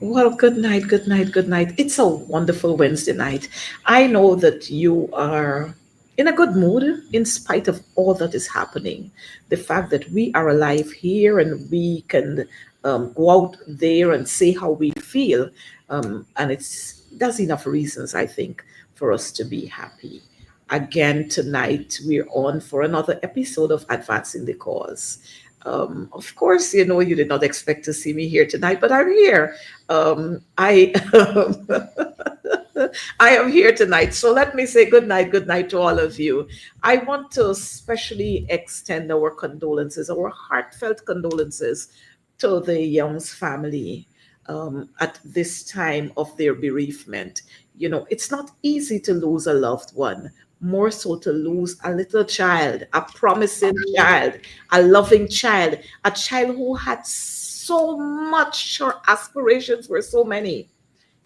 Well, good night, good night, good night. It's a wonderful Wednesday night. I know that you are in a good mood in spite of all that is happening. The fact that we are alive here and we can go out there and say how we feel. And there's enough reasons, I think, for us to be happy. Again, tonight we're on for another episode of Advancing the Cause. Of course, you did not expect to see me here tonight, but I'm here. I I am here tonight. So let me say good night to all of you. I want to especially extend our condolences, our heartfelt condolences to the Young's family at this time of their bereavement. It's not easy to lose a loved one, more so to lose a little child, a promising child, a loving child, a child who had so much, her aspirations were so many.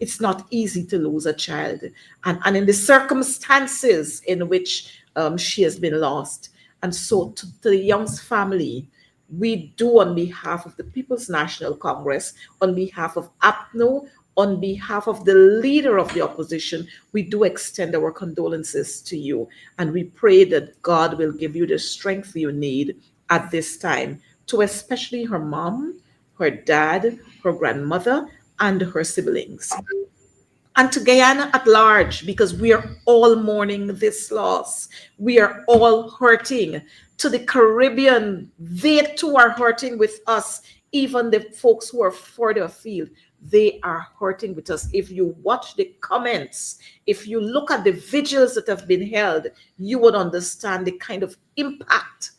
It's not easy to lose a child. And in the circumstances in which she has been lost. And so to the Young's family, we do on behalf of the People's National Congress, on behalf of APNO, on behalf of the leader of the opposition, we do extend our condolences to you. And we pray that God will give you the strength you need at this time to especially her mom, her dad, her grandmother, and her siblings, and to Guyana at large, because we are all mourning this loss. We are all hurting. To the Caribbean, they too are hurting with us. Even the folks who are further afield, they are hurting with us. If you watch the comments, if you look at the vigils that have been held, you would understand the kind of impact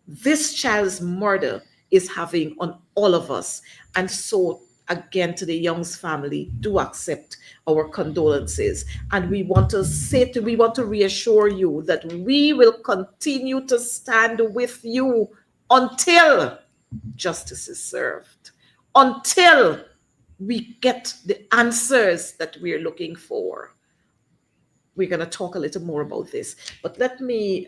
this child's murder is having on all of us. And so, again, to the Young's family, do accept our condolences. And we want to reassure you that we will continue to stand with you until justice is served, until we get the answers that we're looking for. We're going to talk a little more about this. But let me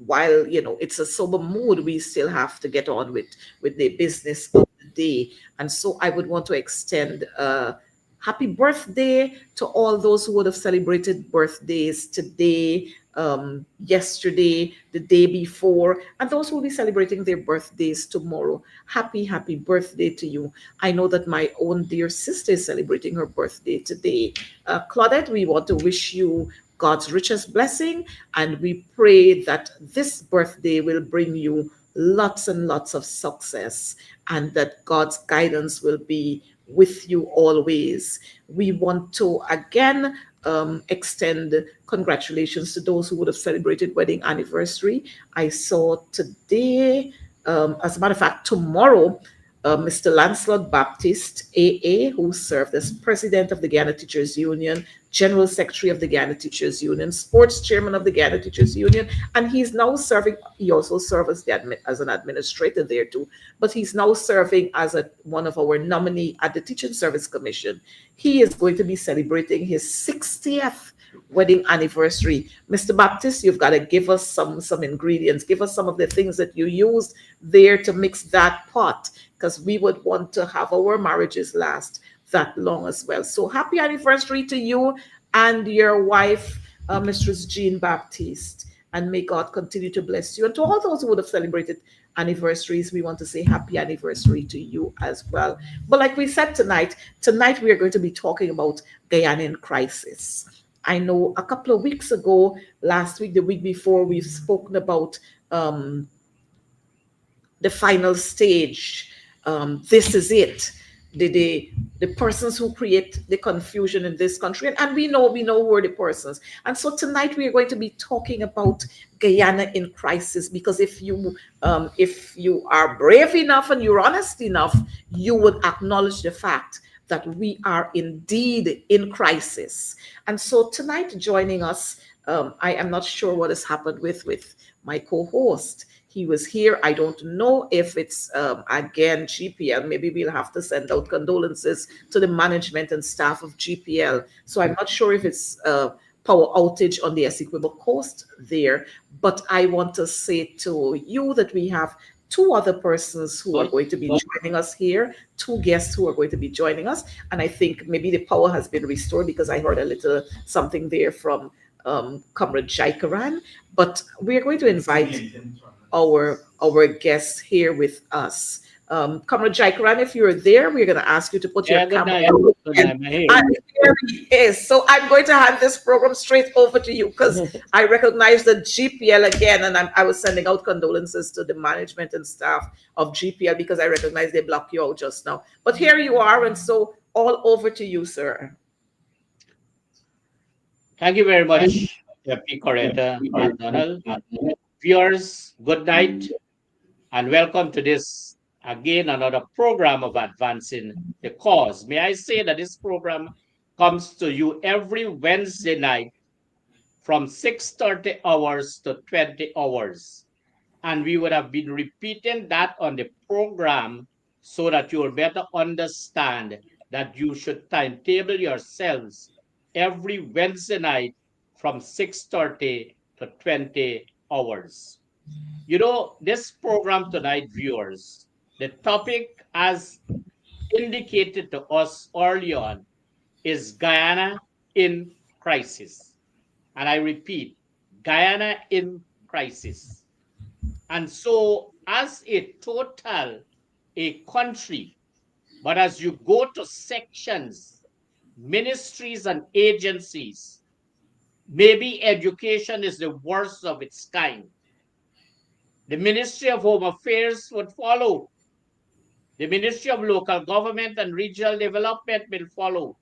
while it's a sober mood, we still have to get on with the business of the day. And so I would want to extend a happy birthday to all those who would have celebrated birthdays today, yesterday, the day before, and those who will be celebrating their birthdays tomorrow. Happy birthday to you. I know that my own dear sister is celebrating her birthday today. Claudette, we want to wish you God's richest blessing, and we pray that this birthday will bring you lots and lots of success, and that God's guidance will be with you always. We want to again extend congratulations to those who would have celebrated wedding anniversary. I saw today, as a matter of fact, tomorrow, Mr. Lancelot Baptiste, AA, who served as president of the Guyana Teachers Union, general secretary of the Guyana Teachers Union, sports chairman of the Guyana Teachers Union, and he's now serving. He also served as an administrator there too, but he's now serving as one of our nominee at the Teaching Service Commission. He is going to be celebrating his 60th wedding anniversary. Mr. Baptiste, you've got to give us some ingredients. Give us some of the things that you used there to mix that pot, because we would want to have our marriages last that long as well. So happy anniversary to you and your wife, Mistress Jean Baptiste, and may God continue to bless you. And to all those who would have celebrated anniversaries, we want to say happy anniversary to you as well. But like we said, tonight we are going to be talking about Guyana in crisis. I know a couple of weeks ago, last week, the week before, we've spoken about the final stage. This is it. The persons who create the confusion in this country, and we know who are the persons. And so tonight we are going to be talking about Guyana in crisis, because if you are brave enough and you're honest enough, you would acknowledge the fact that we are indeed in crisis. And so tonight, joining us, I am not sure what has happened with my co-host. He was here. I don't know if it's, again, GPL. Maybe we'll have to send out condolences to the management and staff of GPL. So I'm not sure if it's power outage on the Essequibo coast there. But I want to say to you that we have two other persons who are going to be joining us here, two guests who are going to be joining us. And I think maybe the power has been restored because I heard a little something there from Comrade Jaikaran. But we are going to invite our guests here with us. Comrade Jaikaran, if you're there, we're going to ask you to put your Yeah, good camera night. on. Good And night. I'm here. there he is. So I'm going to hand this program straight over to you because I recognize the GPL again, and I was sending out condolences to the management and staff of GPL because I recognize they blocked you out just now. But here you are, and so all over to you, sir. Thank you very much, P. Coretta McDonald. Viewers, good night and welcome to this, again, another program of Advancing the Cause. May I say that this program comes to you every Wednesday night from 6:30 hours to 20 hours. And we would have been repeating that on the program so that you will better understand that you should timetable yourselves every Wednesday night from 6:30 to 20 hours. You know, this program tonight, viewers, the topic, as indicated to us early on, is Guyana in crisis. And I repeat, Guyana in crisis. And so, as a total, a country, but as you go to sections, ministries, and agencies, maybe education is the worst of its kind. The Ministry of Home Affairs would follow. The Ministry of Local Government and Regional Development will follow.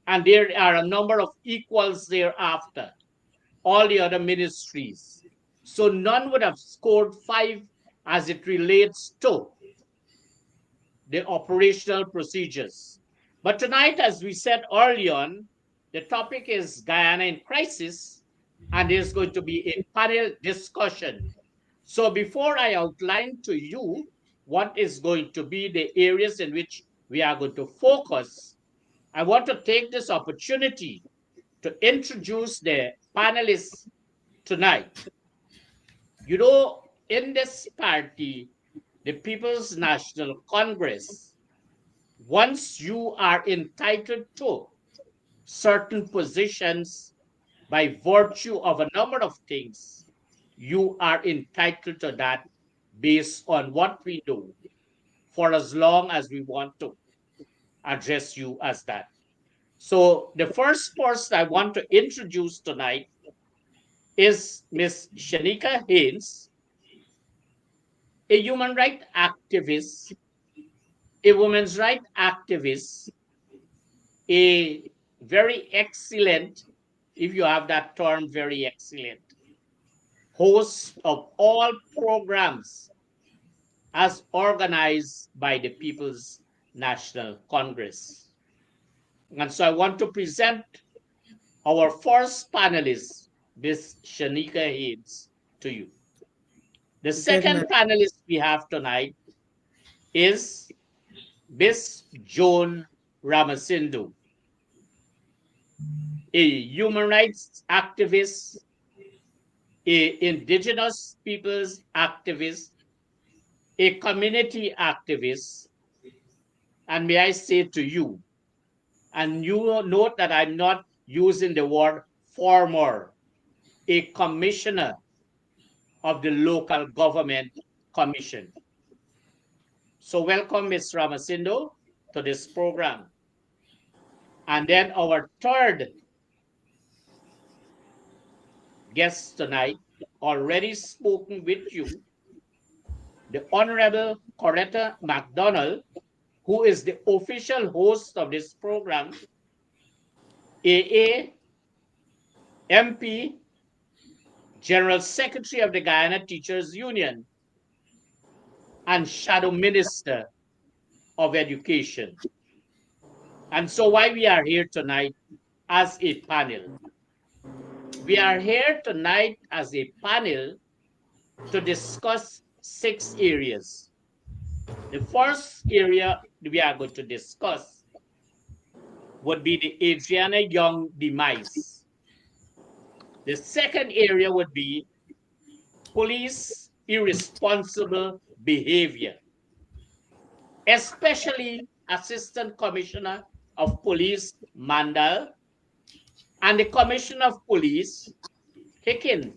And there are a number of equals thereafter, all the other ministries. So none would have scored 5 as it relates to the operational procedures. But tonight, as we said early on, the topic is Guyana in crisis, and there's going to be a panel discussion. So before I outline to you what is going to be the areas in which we are going to focus, I want to take this opportunity to introduce the panelists tonight. You know, in this party, the People's National Congress, once you are entitled to certain positions by virtue of a number of things, you are entitled to that based on what we do for as long as we want to address you as that. So the first person I want to introduce tonight is Miss Shanika Haynes, a human rights activist, a women's rights activist, a very excellent, if you have that term, very excellent, host of all programs as organized by the People's National Congress. And so I want to present our first panelist, Ms. Shanika Haynes, to you. The Good second night. panelist we have tonight is Ms. Joan Ramasindu, a human rights activist, a indigenous peoples activist, a community activist, and may I say to you, and you note that I'm not using the word former, a commissioner of the local government commission. So welcome, Ms. Ramasindo, to this program. And then our third guest tonight, already spoken with you, the Honorable Coretta McDonald, who is the official host of this program, AA, MP, General Secretary of the Guyana Teachers Union, and Shadow Minister of Education. And so why we are here tonight as a panel? We are here tonight as a panel to discuss 6 areas. The first area we are going to discuss would be the Adriana Young demise. The second area would be police irresponsible behavior, especially Assistant Commissioner of Police Mandal and the Commissioner of Police Hicken.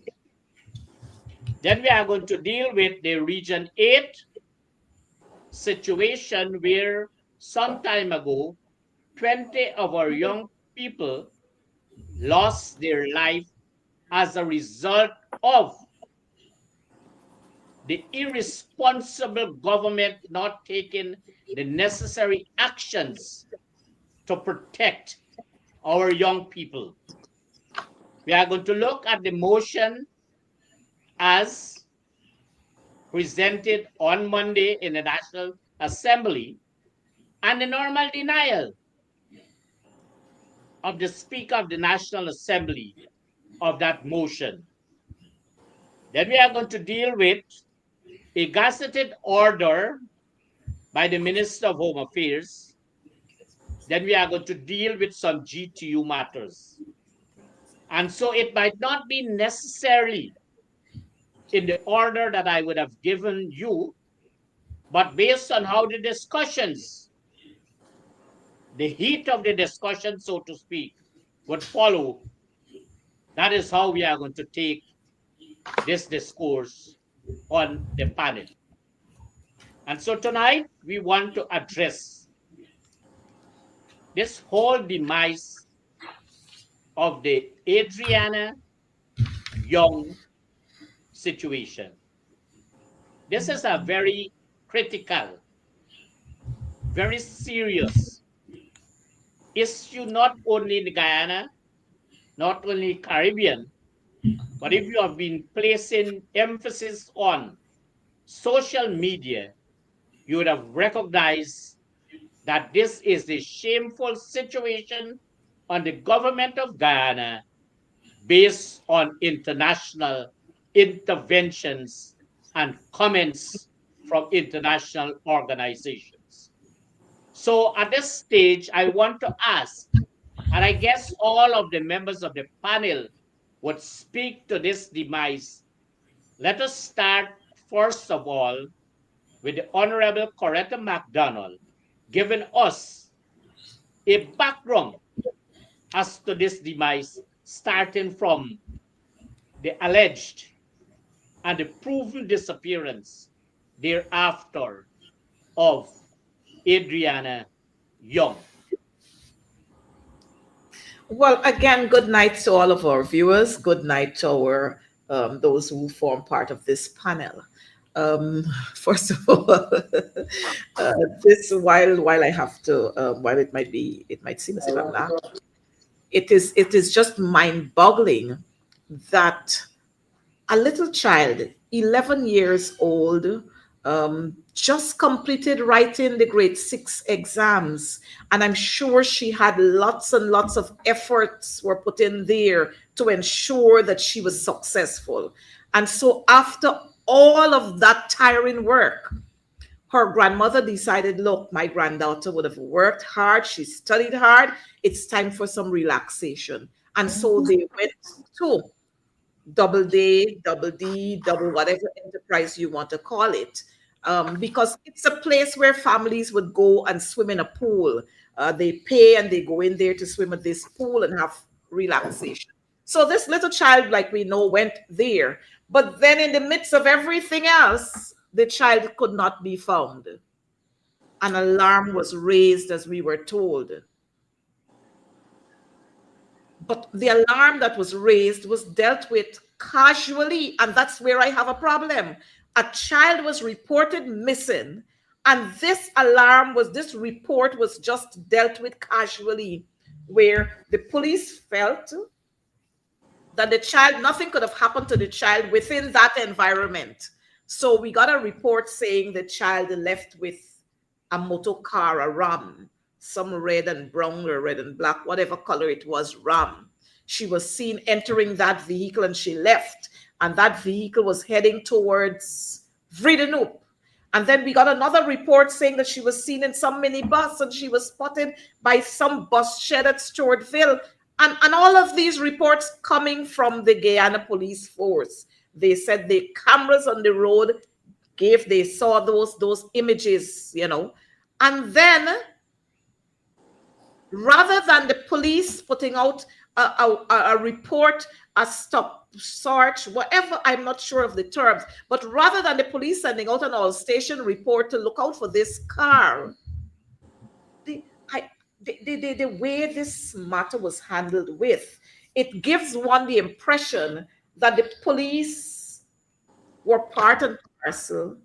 Then we are going to deal with the Region 8 situation where some time ago, 20 of our young people lost their life as a result of the irresponsible government not taking the necessary actions to protect our young people. We are going to look at the motion as presented on Monday in the National Assembly and the normal denial of the Speaker of the National Assembly of that motion. Then we are going to deal with a gazetted order by the Minister of Home Affairs. Then we are going to deal with some GTU matters. And so it might not be necessarily in the order that I would have given you, but based on how the discussions, the heat of the discussion, so to speak, would follow, that is how we are going to take this discourse on the panel. And so tonight, we want to address this whole demise of the Adriana Young situation. This is a very critical, very serious issue, not only in Guyana, not only Caribbean, but if you have been placing emphasis on social media, you would have recognized that this is a shameful situation on the government of Guyana based on international interventions and comments from international organizations. So at this stage, I want to ask, and I guess all of the members of the panel would speak to this demise. Let us start, first of all, with the Honorable Coretta McDonald, giving us a background as to this demise, starting from the alleged and the proven disappearance thereafter of Adriana Young. Well, again, good night to all of our viewers. Good night to our those who form part of this panel. Um, First of all, this while I have to while it might seem as if I'm not. It is just mind-boggling that a little child, 11 years old, just completed writing the grade 6 exams. And I'm sure she had lots and lots of efforts were put in there to ensure that she was successful. And so after all of that tiring work, her grandmother decided, look, my granddaughter would have worked hard, she studied hard, it's time for some relaxation. And so they went to double day, double D, double whatever enterprise you want to call it, because it's a place where families would go and swim in a pool. They pay and they go in there to swim at this pool and have relaxation. So this little child, like we know, went there. But then in the midst of everything else, the child could not be found. An alarm was raised, as we were told. But the alarm that was raised was dealt with casually, and that's where I have a problem. A child was reported missing, and this report was just dealt with casually, where the police felt that the child, nothing could have happened to the child within that environment. So we got a report saying the child left with a motor car, a Ram, some red and brown or red and black, whatever color it was, Ram. She was seen entering that vehicle and she left. And that vehicle was heading towards Vridenoop. And then we got another report saying that she was seen in some minibus and she was spotted by some bus shed at Stewartville. And all of these reports coming from the Guyana Police Force. They said the cameras on the road they saw those images, and then rather than the police putting out a report, a stop search, whatever, I'm not sure of the terms, but rather than the police sending out an all station report to look out for this car, the I the way this matter was handled with, it gives one the impression that the police were part and parcel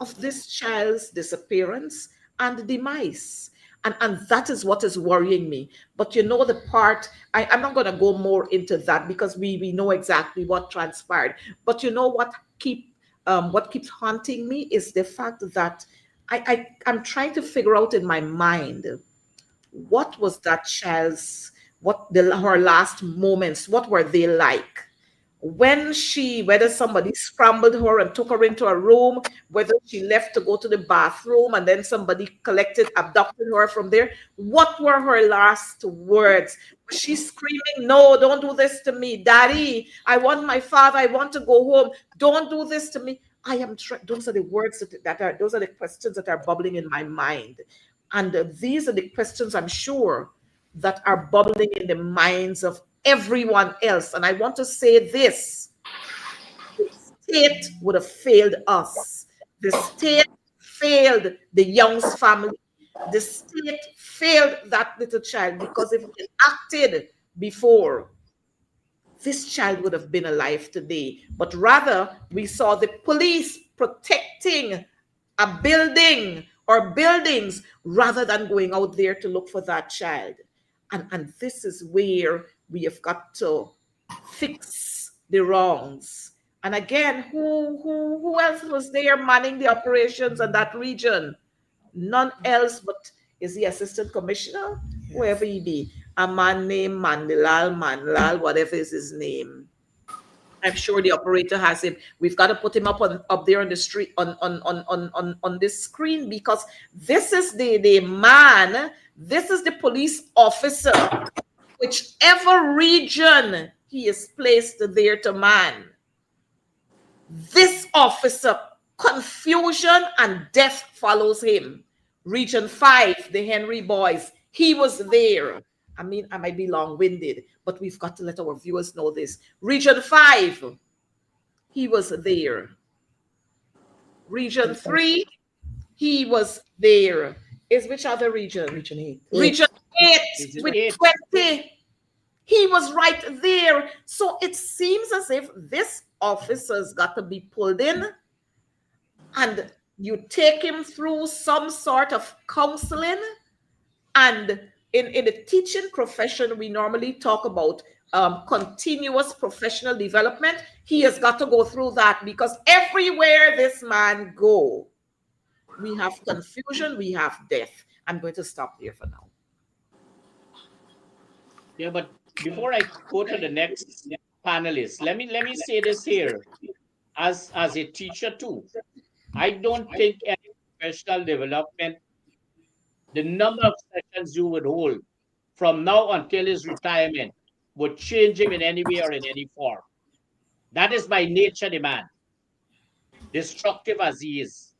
of this child's disappearance and demise. And that is what is worrying me. But the part, I'm not going to go more into that because we know exactly what transpired. But what keeps haunting me is the fact that I'm trying to figure out in my mind what was that child's, her last moments, what were they like? Whether somebody scrambled her and took her into a room, whether she left to go to the bathroom and then somebody abducted her from there. What were her last words? Was she screaming, "No, don't do this to me, Daddy. I want my father. I want to go home. Don't do this to me." Those are the words those are the questions that are bubbling in my mind. And these are the questions I'm sure that are bubbling in the minds of everyone else. And I want to say this: the state would have failed us. The state failed the Young's family. The state failed that little child, because if it acted before, this child would have been alive today. But rather, we saw the police protecting a building or buildings rather than going out there to look for that child. And this is where we have got to fix the wrongs. And again, who else was there manning the operations in that region? None else but is the assistant commissioner, whoever he be, a man named Manlal, whatever is his name. I'm sure the operator has him. We've got to put him up there on the street on this screen, because this is the man, this is the police officer, whichever region he is placed there to man. This officer, confusion and death follows him. Region 5, the Henry boys, he was there. I mean, I might be long-winded, but we've got to let our viewers know this. Region 5, he was there. Region 3, he was there. Is which other region? Region 8. Region 8 with 20. He was right there. So it seems as if this officer's got to be pulled in, and you take him through some sort of counseling. And in the teaching profession, we normally talk about continuous professional development. He has got to go through that, because everywhere this man go, we have confusion, we have death. I'm going to stop there for now. Yeah, but before I go to the next panelist, let me say this here. As a teacher too, I don't think any professional development, the number of sessions you would hold from now until his retirement, would change him in any way or in any form. That is by nature the man, destructive as he is.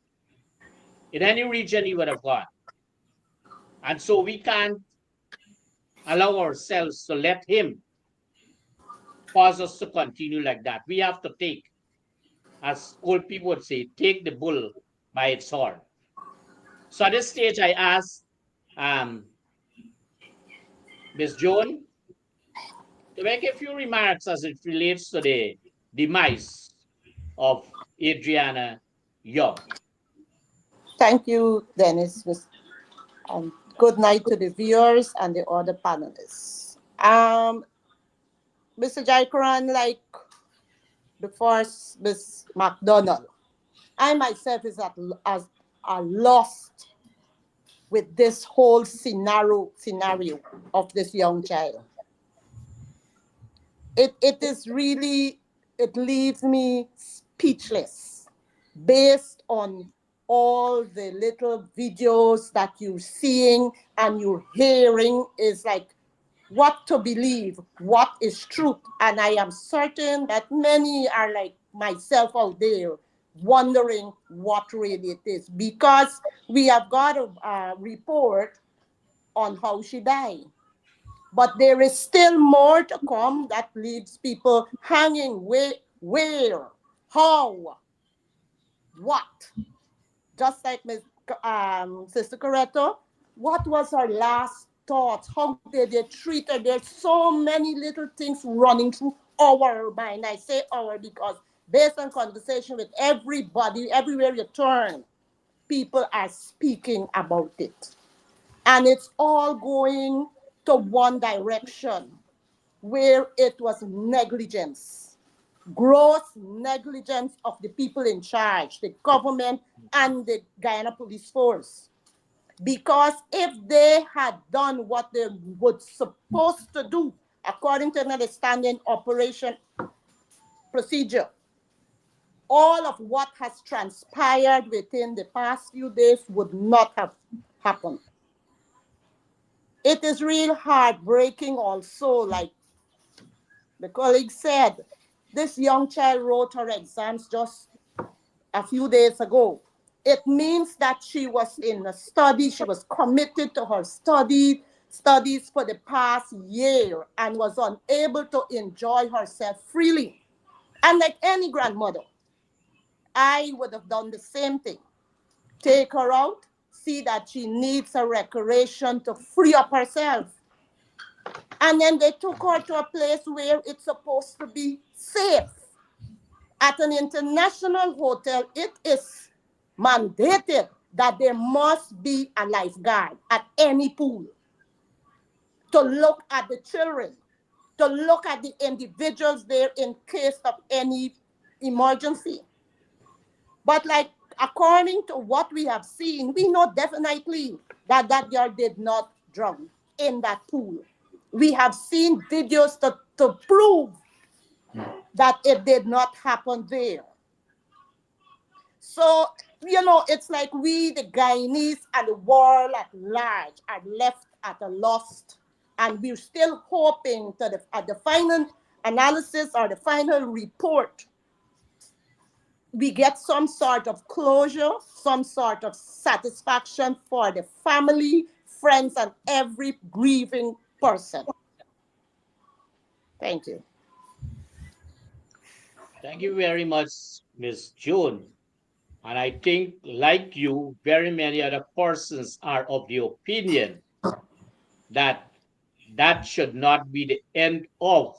In any region he would have gone. And so we can't allow ourselves to let him cause us to continue like that. We have to take, as old people would say, take the bull by its horn. So at this stage, I ask Ms. Joan to make a few remarks as it relates to the demise of Adriana Young. Thank you, Dennis. Good night to the viewers and the other panelists. Mr. Jaikaran, like the first Ms. McDonald, I myself is lost with this whole scenario of this young child. It is really, it leaves me speechless based on all the little videos that you're seeing and you're hearing. Is like what to believe, what is truth. And I am certain that many are like myself out there, wondering what really it is, because we have got a report on how she died. But there is still more to come that leaves people hanging. Where, how, what? Just like Sister Coretta, what was her last thoughts? How did they treat her? There's so many little things running through our mind. I say our because based on conversation with everybody, everywhere you turn, people are speaking about it. And it's all going to one direction where it was negligence, gross negligence of the people in charge, the government and the Guyana Police Force. Because if they had done what they were supposed to do, according to the standing operation procedure, all of what has transpired within the past few days would not have happened. It is real heartbreaking also, like the colleague said, this young child wrote her exams just a few days ago. It means that she was in a study, she was committed to her studies for the past year and was unable to enjoy herself freely. And like any grandmother, I would have done the same thing. Take her out, see that she needs a recreation to free up herself. And then they took her to a place where it's supposed to be safe. At an international hotel, it is mandated that there must be a lifeguard at any pool to look at the children, to look at the individuals there in case of any emergency. But like according to what we have seen, we know definitely that that girl did not drown in that pool. We have seen videos to prove that it did not happen there. So, it's like we, the Guyanese and the world at large, are left at a loss. And we're still hoping that at the final analysis or the final report, we get some sort of closure, some sort of satisfaction for the family, friends, and every grieving person. Thank you. Thank you very much, Miss June. And I think, like you, very many other persons are of the opinion that that should not be the end of,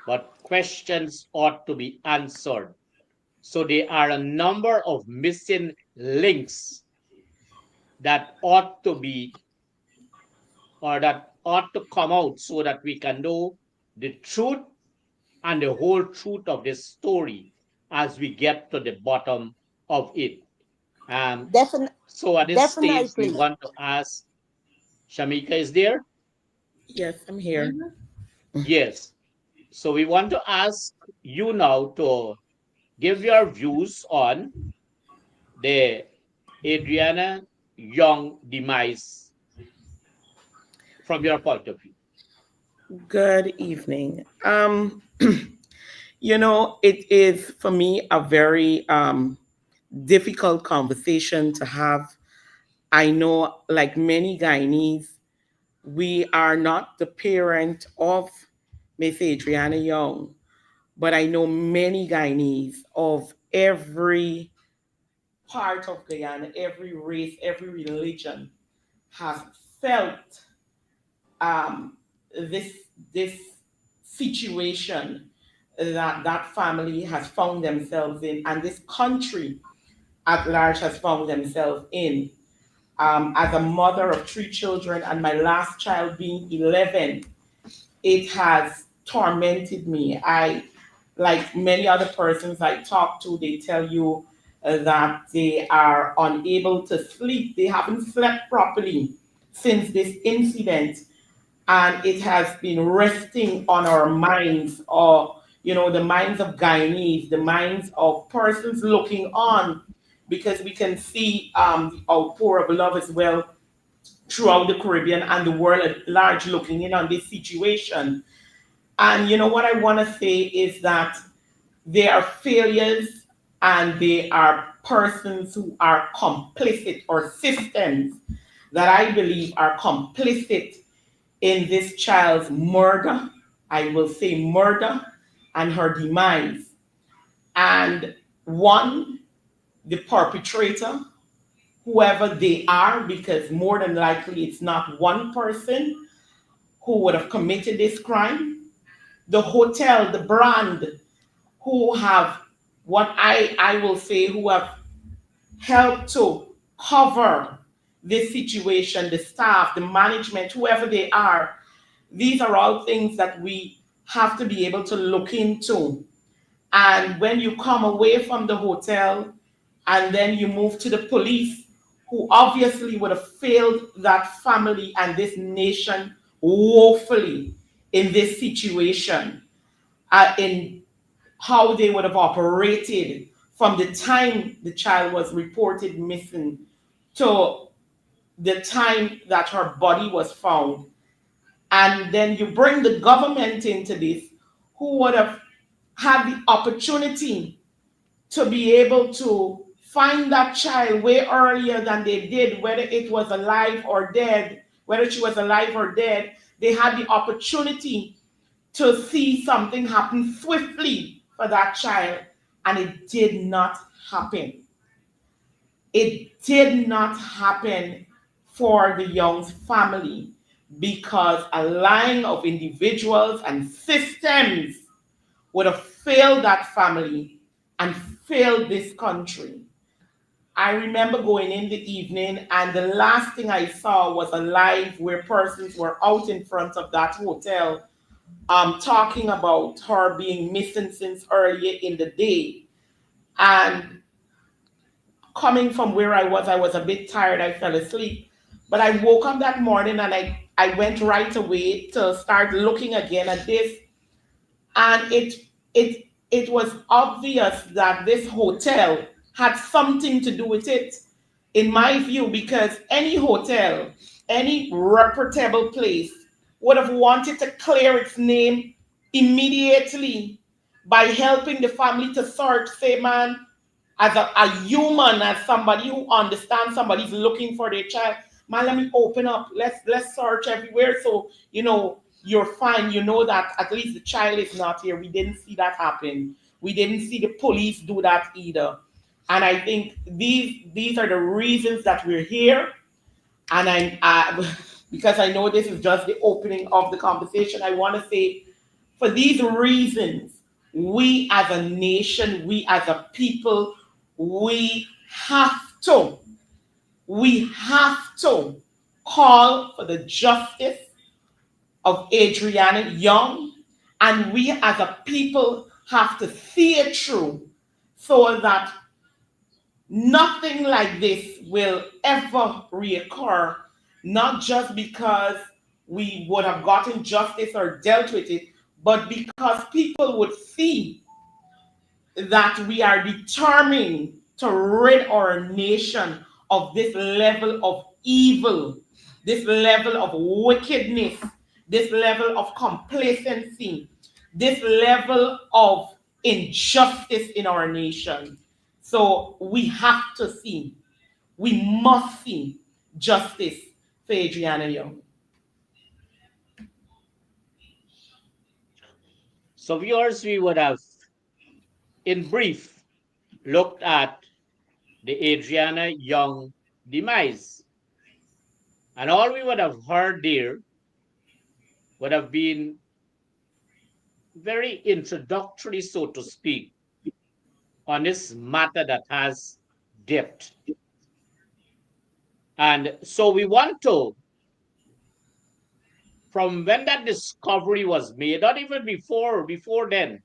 but questions ought to be answered. So there are a number of missing links that ought to be, or that ought to come out so that we can know the truth and the whole truth of this story as we get to the bottom of it. Um, Defin- so at this stage, we Definitely. want to ask, Shamika is there? Yes, I'm here. Yes. So we want to ask you now to give your views on the Adriana Young demise from your point of view. Good evening. It is for me a very difficult conversation to have. I know, like many Guyanese, we are not the parent of Miss Adriana Young, but I know many Guyanese of every part of Guyana, every race, every religion have felt this this situation that that family has found themselves in, and this country at large has found themselves in. As a mother of three children, and my last child being 11, it has tormented me. Like many other persons I talk to, they tell you that they are unable to sleep. They haven't slept properly since this incident, and it has been resting on our minds, or the minds of Guyanese, the minds of persons looking on, because we can see the outpour of love as well throughout the Caribbean and the world at large looking in on this situation. And what I want to say is that there are failures and they are persons who are complicit, or systems that I believe are complicit in this child's murder. I will say murder and her demise. And one, the perpetrator, whoever they are, because more than likely it's not one person who would have committed this crime. The hotel, the brand, who have, what I will say, who have helped to cover this situation, the staff, the management, whoever they are. These are all things that we have to be able to look into. And when you come away from the hotel and then you move to the police, who obviously would have failed that family and this nation woefully in this situation, in how they would have operated from the time the child was reported missing to the time that her body was found. And then you bring the government into this, who would have had the opportunity to be able to find that child way earlier than they did, whether it was alive or dead, whether she was alive or dead. They had the opportunity to see something happen swiftly for that child, and it did not happen. It did not happen for the Young's family because a line of individuals and systems would have failed that family and failed this country. I remember going in the evening, and the last thing I saw was a live where persons were out in front of that hotel, talking about her being missing since earlier in the day. And coming from where I was a bit tired. I fell asleep. But I woke up that morning, and I went right away to start looking again at this. And it was obvious that this hotel had something to do with it, in my view, because any hotel, any reputable place would have wanted to clear its name immediately by helping the family to search, say, man, as a human, as somebody who understands somebody's looking for their child. Man, let me open up. Let's search everywhere. So, you're fine. You know that at least the child is not here. We didn't see that happen. We didn't see the police do that either. And I think these are the reasons that we're here. And because I know this is just the opening of the conversation, I want to say, for these reasons, we as a nation, we as a people, we have to, we have to call for the justice of Adriana Young, and we as a people have to see it through so that nothing like this will ever reoccur, not just because we would have gotten justice or dealt with it, but because people would see that we are determined to rid our nation of this level of evil, this level of wickedness, this level of complacency, this level of injustice in our nation. So we have to see, we must see justice for Adriana Young. So, viewers, we would have, in brief, looked at the Adriana Young demise. And all we would have heard there would have been very introductory, so to speak, on this matter that has depth. And so we want to, from when that discovery was made, not even before then,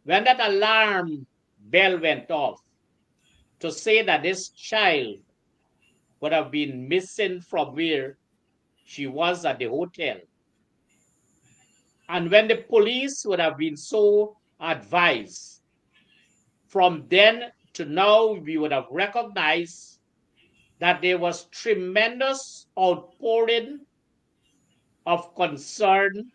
when that alarm bell went off, to say that this child would have been missing from where she was at the hotel. And when the police would have been so advised, from then to now, we would have recognized that there was tremendous outpouring of concern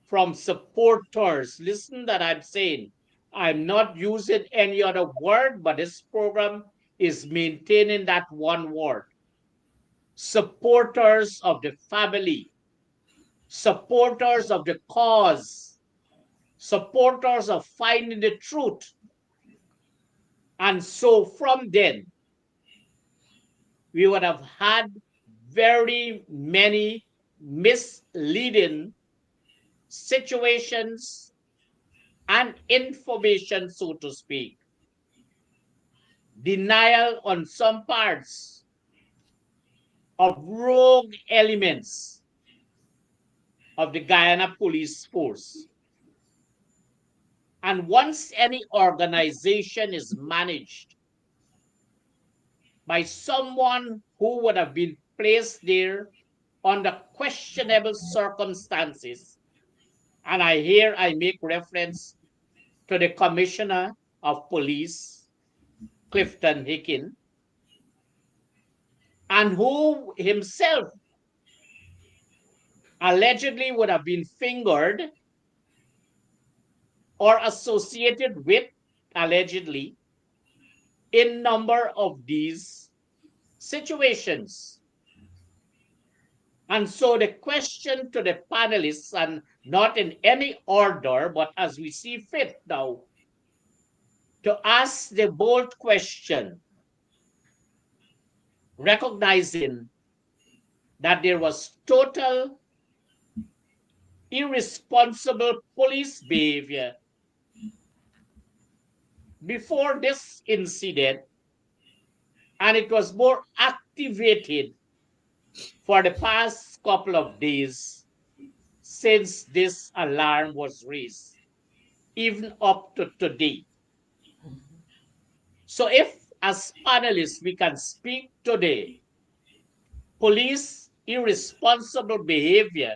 from supporters. Listen that I'm saying, I'm not using any other word, but this program is maintaining that one word. Supporters of the family, supporters of the cause, supporters of finding the truth. And so from then, we would have had very many misleading situations and information, so to speak. Denial on some parts of rogue elements of the Guyana Police Force. And once any organization is managed by someone who would have been placed there under questionable circumstances, and I make reference to the Commissioner of Police, Clifton Hickin, and who himself allegedly would have been fingered or associated with, allegedly, in number of these situations. And so the question to the panelists, and not in any order, but as we see fit now, to ask the bold question, recognizing that there was total irresponsible police behavior before this incident, and it was more activated for the past couple of days since this alarm was raised, even up to today. So if, as panelists, we can speak today, police irresponsible behavior,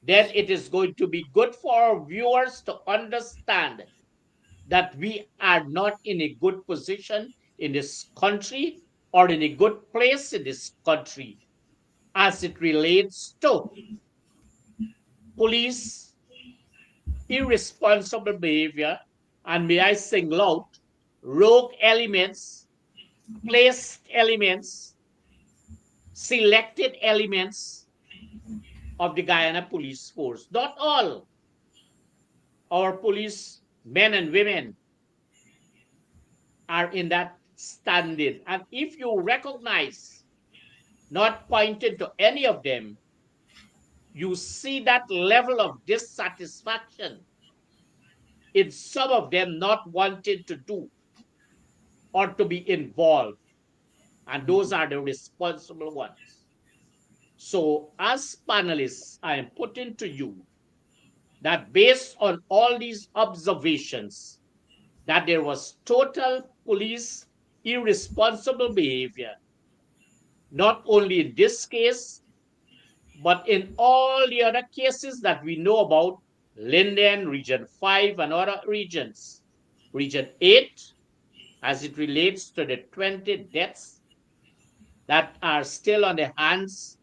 then it is going to be good for our viewers to understand that we are not in a good position in this country or in a good place in this country as it relates to police irresponsible behavior, and may I single out rogue elements, placed elements, selected elements of the Guyana Police Force. Not all our police men and women are in that standing. And if you recognize, not pointed to any of them, you see that level of dissatisfaction in some of them not wanting to do or to be involved. And those are the responsible ones. So as panelists, I am putting to you that based on all these observations, that there was total police irresponsible behavior, not only in this case, but in all the other cases that we know about, Linden, Region 5, and other regions. Region 8, as it relates to the 20 deaths that are still on the hands,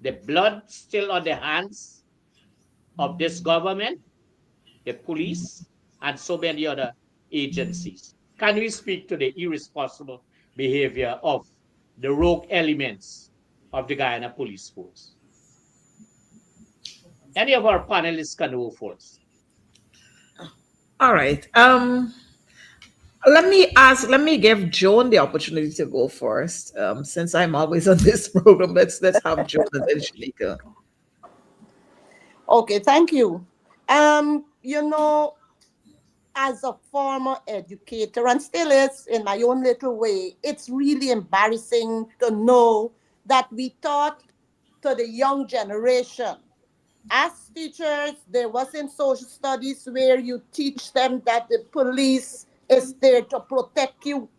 the blood still on the hands of this government, the police, and so many other agencies. Can we speak to the irresponsible behavior of the rogue elements of the Guyana Police Force? Any of our panelists can go first. All right. Let me give Joan the opportunity to go first. Since I'm always on this program, let's have Joan and then Shanika. Okay, thank you. You know, as a former educator and still is in my own little way, it's really embarrassing to know that we taught to the young generation. As teachers, there wasn't social studies where you teach them that the police is there to protect you.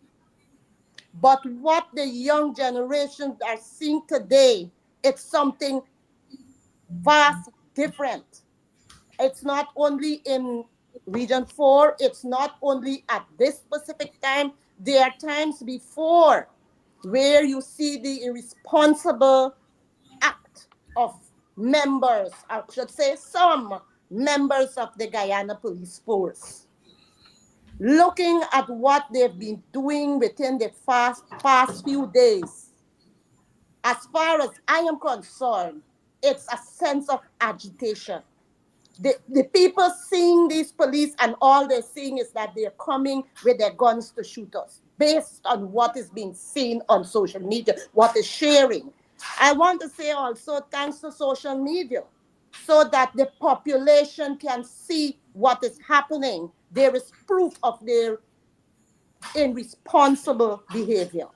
But what the young generations are seeing today, it's something vast different. It's not only in Region 4, it's not only at this specific time, there are times before where you see the irresponsible act of members, I should say some members of the Guyana Police Force. looking at what they've been doing within the past few days, as far as I am concerned, it's a sense of agitation. The people seeing these police and all they're seeing is that they're coming with their guns to shoot us based on what is being seen on social media, what is sharing. I want to say also thanks to social media so that the population can see what is happening. There is proof of their irresponsible behavior.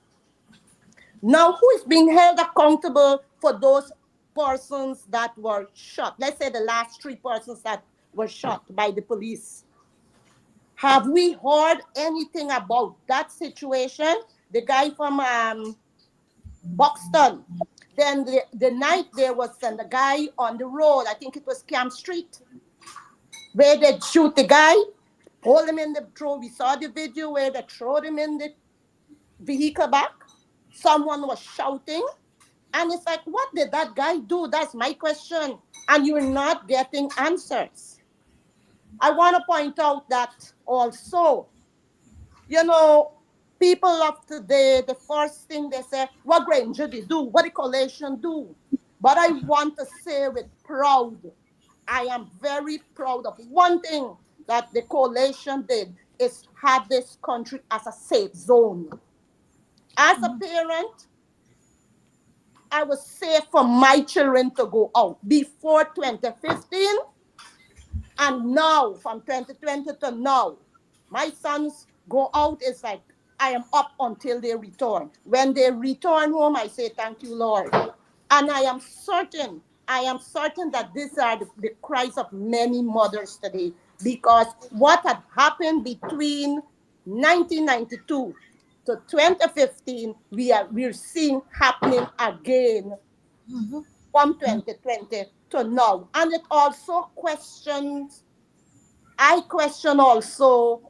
Now, who is being held accountable for those persons that were shot? Let's say the last three persons that were shot by the police. Have we heard anything about that situation? The guy from Buxton. Then the night there was the guy on the road, I think it was Camp Street, where they shoot the guy, hold him in the throw. We saw the video where they throw him in the vehicle back. Someone was shouting. And it's like, what did that guy do? That's my question. And you're not getting answers. I want to point out that also, you know, people of today, the first thing they say, what Granger did do, what the coalition do. But I want to say with proud, I am very proud of one thing that the coalition did is had this country as a safe zone. As a parent, I was safe for my children to go out before 2015 and now from 2020 to now. My sons go out, it's like I am up until they return. When they return home, I say, thank you, Lord. And I am certain that these are the cries of many mothers today because what had happened between 1992 to 2015, we're seeing happening again from 2020 to now. And it also I question also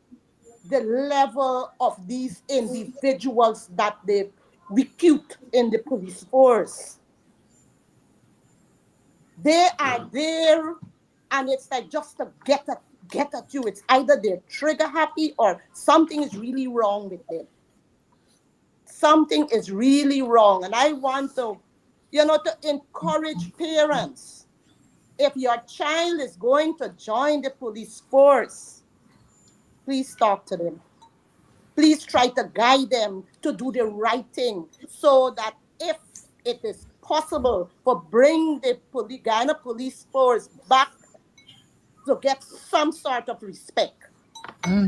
the level of these individuals that they recruit in the police force. They are there, and it's like just to get at you. It's either they're trigger happy or something is really wrong with them. Something is really wrong. And I want to, to encourage parents. If your child is going to join the police force, please talk to them. Please try to guide them to do the right thing so that if it is possible for bring the Ghana police force back to get some sort of respect.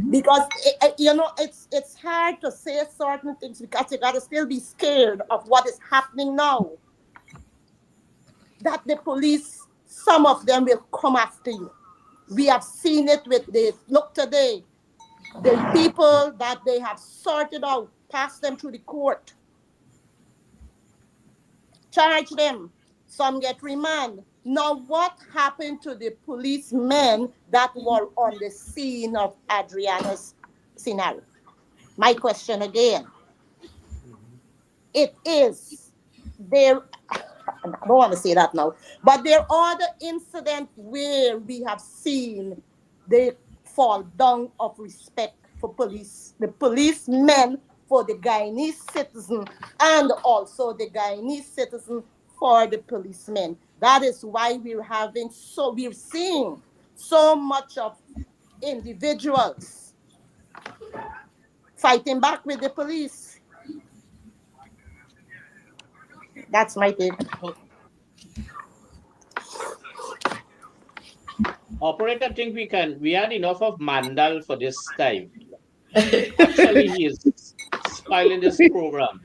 Because it's hard to say certain things because you gotta still be scared of what is happening now. That the police, some of them will come after you. We have seen it with look today, the people that they have sorted out, pass them through the court, charge them, some get remand. Now, what happened to the policemen that were on the scene of Adriana's scenario? My question again. It is there. I don't want to say that now, but there are the incidents where we have seen the fall down of respect for police, the policemen for the Guyanese citizen, and also the Guyanese citizen for the policemen. That is why we're seeing so much of individuals fighting back with the police. That's my take. Operator, I think we had enough of Mandal for this time. Actually, he is spoiling this program.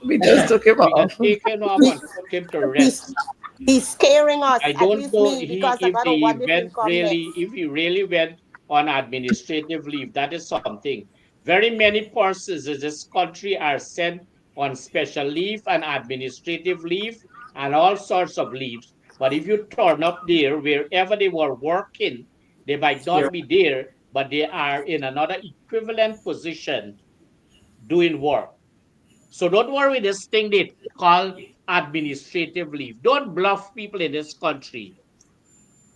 We just took him We can off. take him off and put him to rest. He's scaring us. I At don't least know me, because I gotta wonder if he really went on administrative leave. That is something. Very many persons in this country are sent on special leave and administrative leave and all sorts of leaves. But if you turn up there, wherever they were working, they might not be there, but they are in another equivalent position doing work. So don't worry with this thing they call administrative leave. Don't bluff people in this country.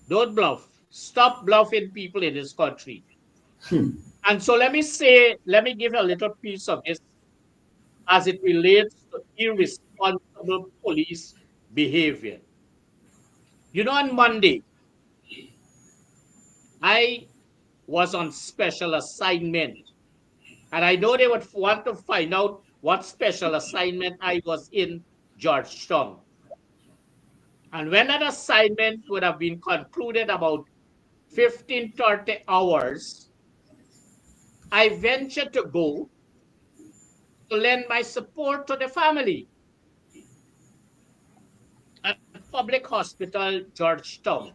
Don't bluff. Stop bluffing people in this country. And so let me give a little piece of this as it relates to irresponsible police behavior. You know, on Monday, I was on special assignment, and I know they would want to find out what special assignment I was in Georgetown. And when that assignment would have been concluded about 15-30 hours, I ventured to go to lend my support to the family at Public Hospital, Georgetown.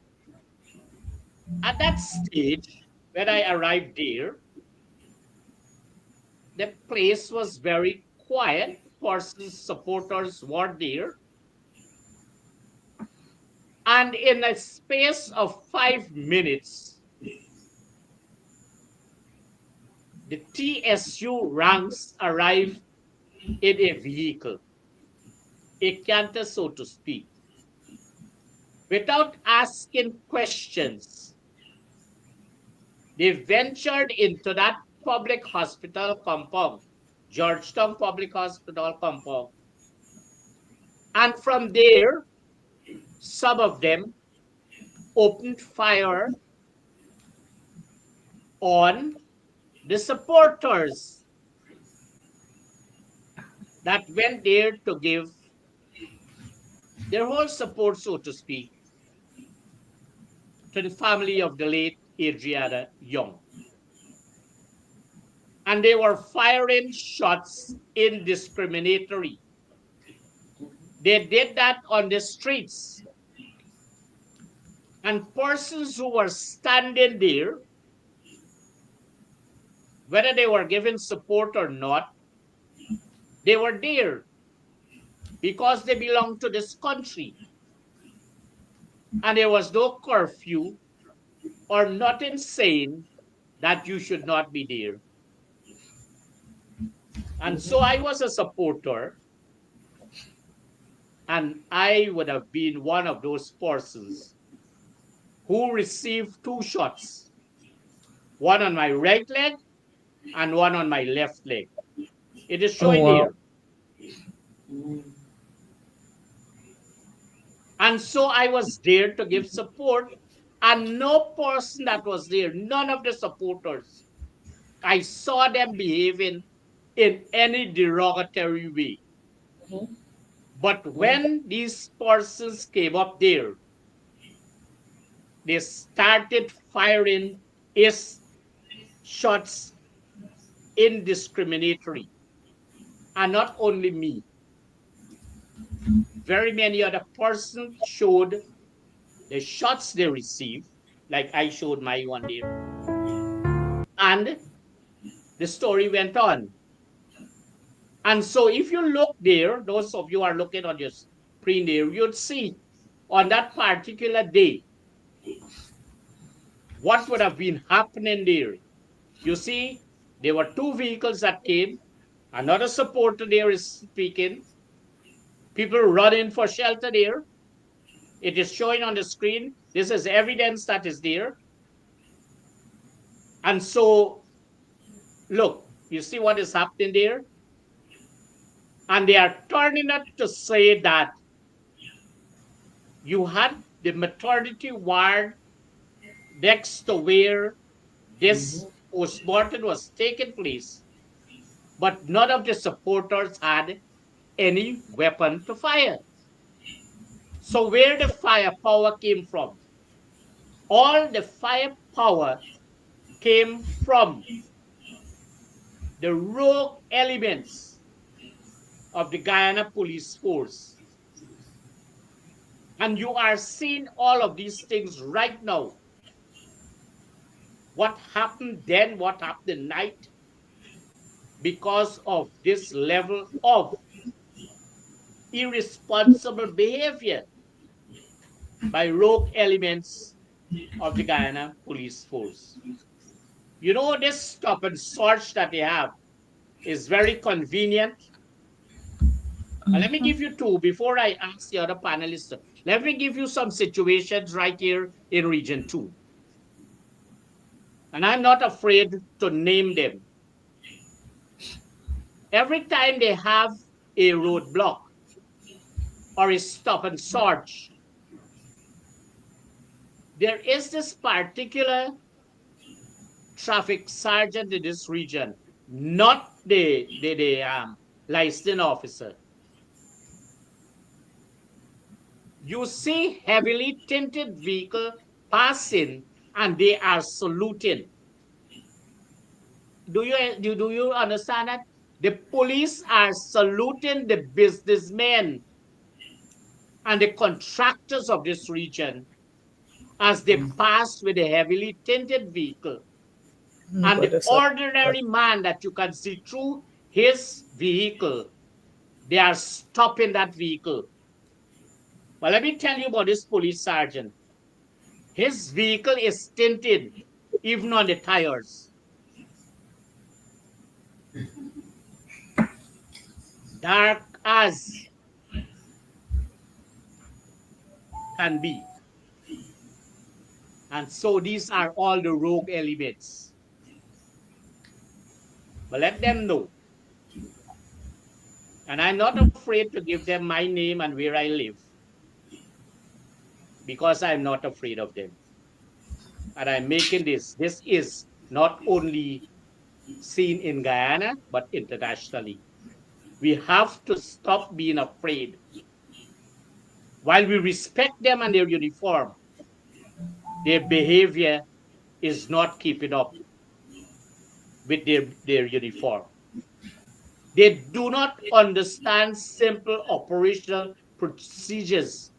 At that stage, when I arrived there, the place was very quiet. Persons, supporters were there. And in a space of 5 minutes, the TSU ranks arrived in a vehicle, a canter, so to speak, without asking questions. They ventured into that public hospital compound, Georgetown Public Hospital compound. And from there, some of them opened fire on the supporters that went there to give their whole support, so to speak, to the family of the late Adriana Young. And they were firing shots indiscriminately. They did that on the streets. And persons who were standing there, whether they were given support or not, they were there because they belonged to this country. And there was no curfew or nothing saying that you should not be there. And so I was a supporter, and I would have been one of those persons who received 2 shots, one on my right leg and one on my left leg. It is Oh, showing wow. here. And so I was there to give support, and no person that was there, none of the supporters, I saw them behaving in any derogatory way. But when these persons came up there, they started firing his shots indiscriminately. And not only me, very many other persons showed the shots they received, like I showed my one there. And the story went on. And so if you look there, those of you are looking on your screen there, you'd see on that particular day what would have been happening there. You see, there were 2 vehicles that came, another supporter there is speaking, people running for shelter there. It is showing on the screen. This is evidence that is there. And so, look, you see what is happening there? And they are turning it to say that you had the maternity ward next to where this postmortem was taking place, but none of the supporters had any weapon to fire. So where the firepower came from? All the firepower came from the rogue elements of the Guyana Police Force. And you are seeing all of these things right now. What happened then, what happened tonight, because of this level of irresponsible behavior by rogue elements of the Guyana Police Force. You know, this stop and search that they have is very convenient. And let me give you 2 before I ask the other panelists. Let me give you some situations right here in Region 2. And I'm not afraid to name them. Every time they have a roadblock or a stop and search, there is this particular traffic sergeant in this region, not the license officer. You see heavily tinted vehicle passing and they are saluting. Do you understand that? The police are saluting the businessmen and the contractors of this region as they pass with a heavily tinted vehicle. And But the it's ordinary man that you can see through his vehicle, they are stopping that vehicle. Well, let me tell you about this police sergeant. His vehicle is tinted, even on the tires. Dark as can be. And so these are all the rogue elements. But let them know. And I'm not afraid to give them my name and where I live because I'm not afraid of them. And I'm making this. This is not only seen in Guyana, but internationally. We have to stop being afraid. While we respect them and their uniform, their behavior is not keeping up with their uniform. They do not understand simple operational procedures.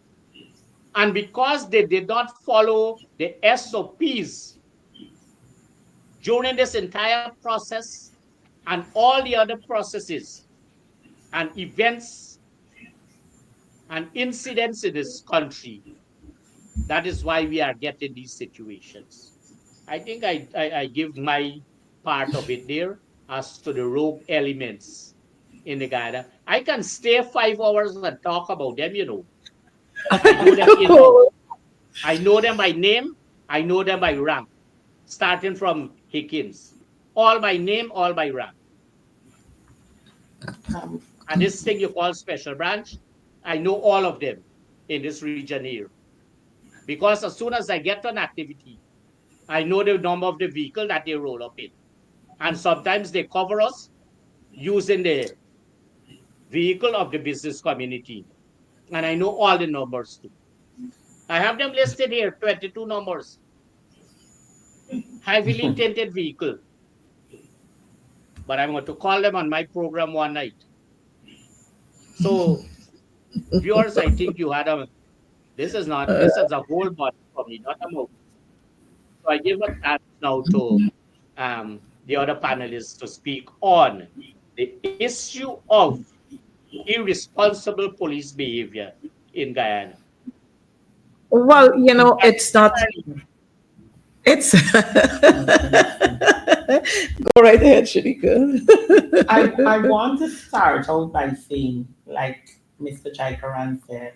And because they did not follow the SOPs during this entire process and all the other processes and events and incidents in this country, that is why we are getting these situations. I think I give my part of it there as to the rogue elements in the Ghana. I can stay 5 hours and talk about them, you know. I know them in out. I know them by name. I know them by rank, starting from Hickins. All by name, all by rank. Um, And this thing you call special branch, I know all of them in this region here. Because as soon as I get to an activity, I know the number of the vehicle that they roll up in. And sometimes they cover us using the vehicle of the business community. And I know all the numbers too. I have them listed here, 22 numbers. Heavily tinted vehicle. But I'm going to call them on my program one night. So, viewers, I think you had this is a whole body for me, not a move. So I give a chance now to the other panelists to speak on the issue of irresponsible police behavior in Guyana. well, In fact, it's not. It's go right ahead, Shanika. I want to start out by saying, like Mr. Jaikaran said,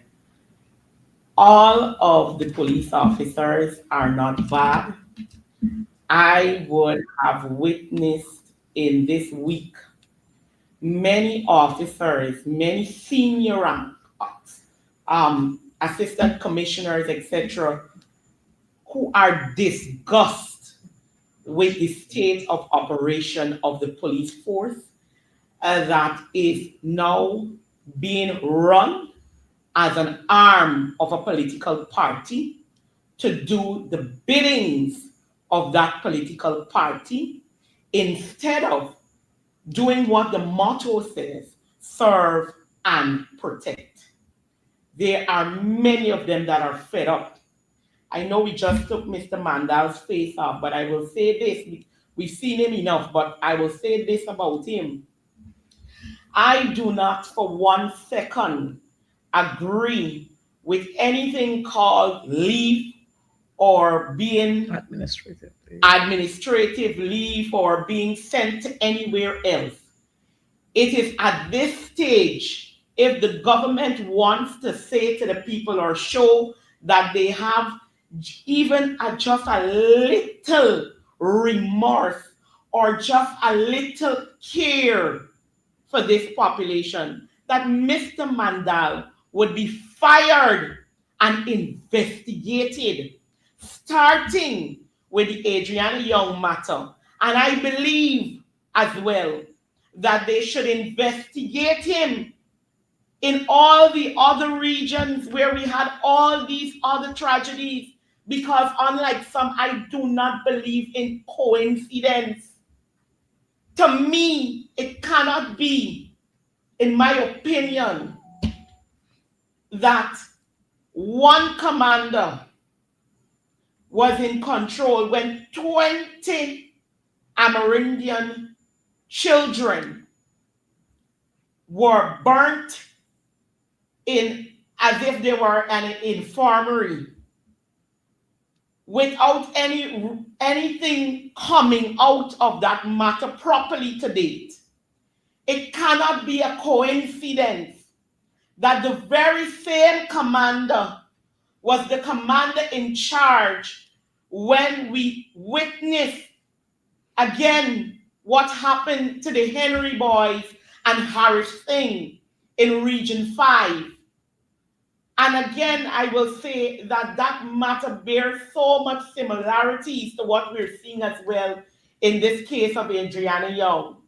all of the police officers are not bad. I would have witnessed in this week many officers, many senior rank, assistant commissioners, etc., who are disgusted with the state of operation of the police force that is now being run as an arm of a political party to do the biddings of that political party instead of doing what the motto says, serve and protect. There are many of them that are fed up. I know we just took Mr. Mandal's face off, but I will say this. We've seen him enough, but I will say this about him. I do not for 1 second agree with anything called leave or being Administratively. administrative leave or being sent anywhere else. It is at this stage, if the government wants to say to the people or show that they have even just a little remorse or just a little care for this population, that Mr. Mandal would be fired and investigated, starting with the Adriana Young matter. And I believe as well that they should investigate him in all the other regions where we had all these other tragedies. Because unlike some, I do not believe in coincidence. To me, it cannot be, in my opinion, that one commander was in control when 20 Amerindian children were burnt in as if they were an infirmary without anything coming out of that matter properly to date. It cannot be a coincidence that the very same commander was the commander in charge when we witnessed again what happened to the Henry boys and Harris Singh in Region 5. And again, I will say that that matter bears so much similarities to what we're seeing as well in this case of Adriana Young.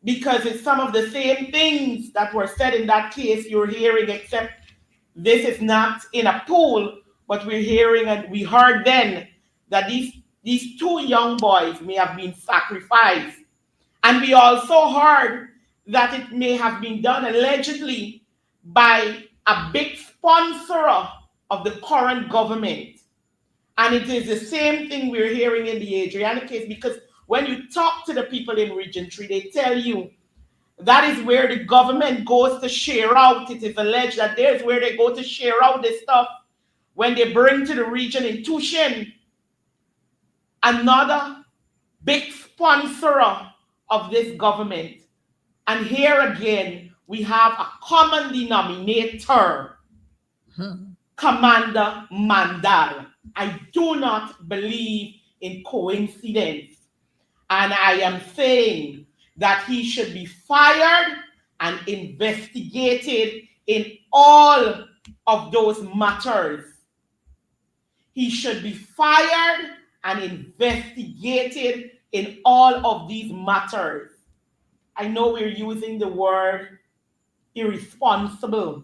Because it's some of the same things that were said in that case you're hearing, except this is not in a pool, but we're hearing and we heard then that these two young boys may have been sacrificed. And we also heard that it may have been done allegedly by a big sponsor of the current government. And it is the same thing we're hearing in the Adriana case, because when you talk to the people in Region 3, they tell you that is where the government goes to share out. It is alleged that there's where they go to share out this stuff when they bring to the region in Tushin. Another big sponsor of this government. And here again, we have a common denominator, Commander Mandal. I do not believe in coincidence. And I am saying that he should be fired and investigated in all of those matters. He should be fired and investigated in all of these matters. I know we're using the word irresponsible,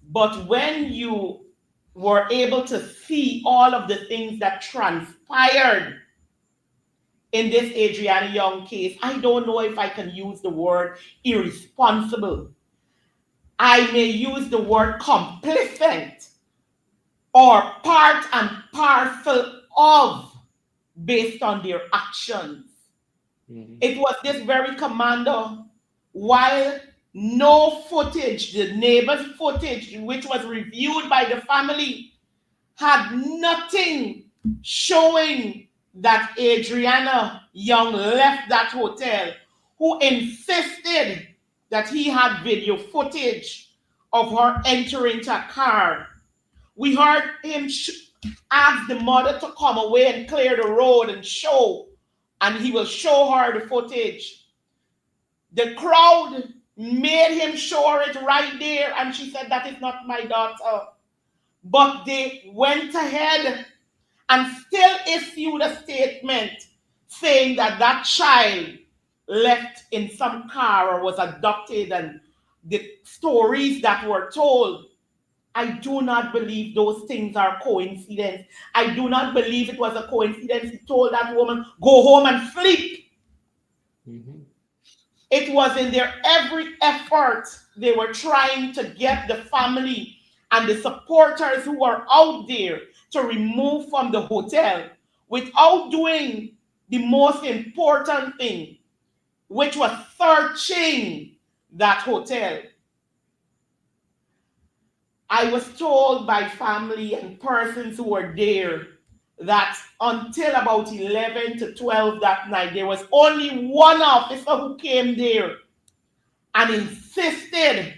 but when you were able to see all of the things that transpired in this Adriana Young case, I don't know if I can use the word irresponsible. I may use the word complicit or part and parcel of based on their actions. Mm-hmm. It was this very commander, while no footage, the neighbor's footage, which was reviewed by the family, had nothing showing that Adriana Young left that hotel, who insisted that he had video footage of her entering a car. We heard him ask the mother to come away and clear the road and show, and he will show her the footage. The crowd made him show her it right there, and she said, "That is not my daughter." But they went ahead and still issued a statement saying that that child left in some car or was adopted, and the stories that were told. I do not believe those things are coincidence. I do not believe it was a coincidence. He told that woman, "Go home and sleep." Mm-hmm. It was in their every effort they were trying to get the family and the supporters who were out there to remove from the hotel without doing the most important thing, which was searching that hotel. I was told by family and persons who were there that until about 11 to 12 that night, there was only one officer who came there and insisted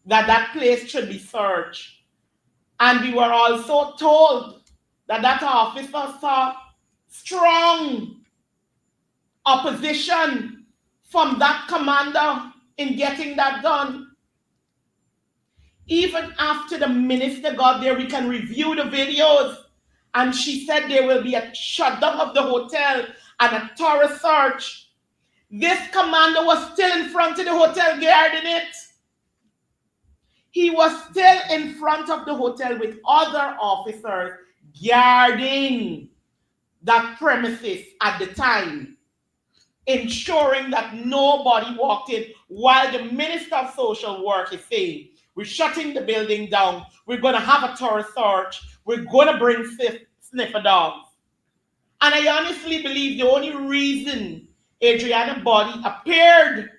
that that place should be searched. And we were also told that that officer saw strong opposition from that commander in getting that done. Even after the minister got there, we can review the videos. And she said there will be a shutdown of the hotel and a thorough search. This commander was still in front of the hotel guarding it. He was still in front of the hotel with other officers guarding that premises at the time, ensuring that nobody walked in, while the Minister of Social Work is saying, we're shutting the building down, we're going to have a thorough search, we're going to bring sniffer dogs. And I honestly believe the only reason Adriana's body appeared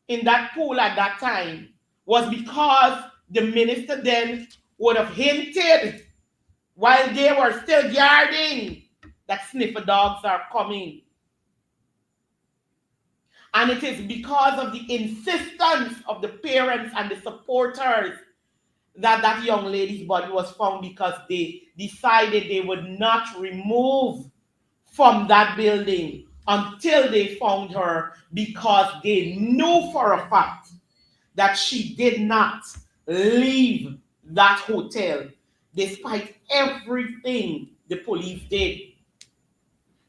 in that pool at that time was because the minister then would have hinted while they were still guarding that sniffer dogs are coming. And it is because of the insistence of the parents and the supporters that that young lady's body was found, because they decided they would not remove from that building until they found her, because they knew for a fact that she did not leave that hotel despite everything the police did.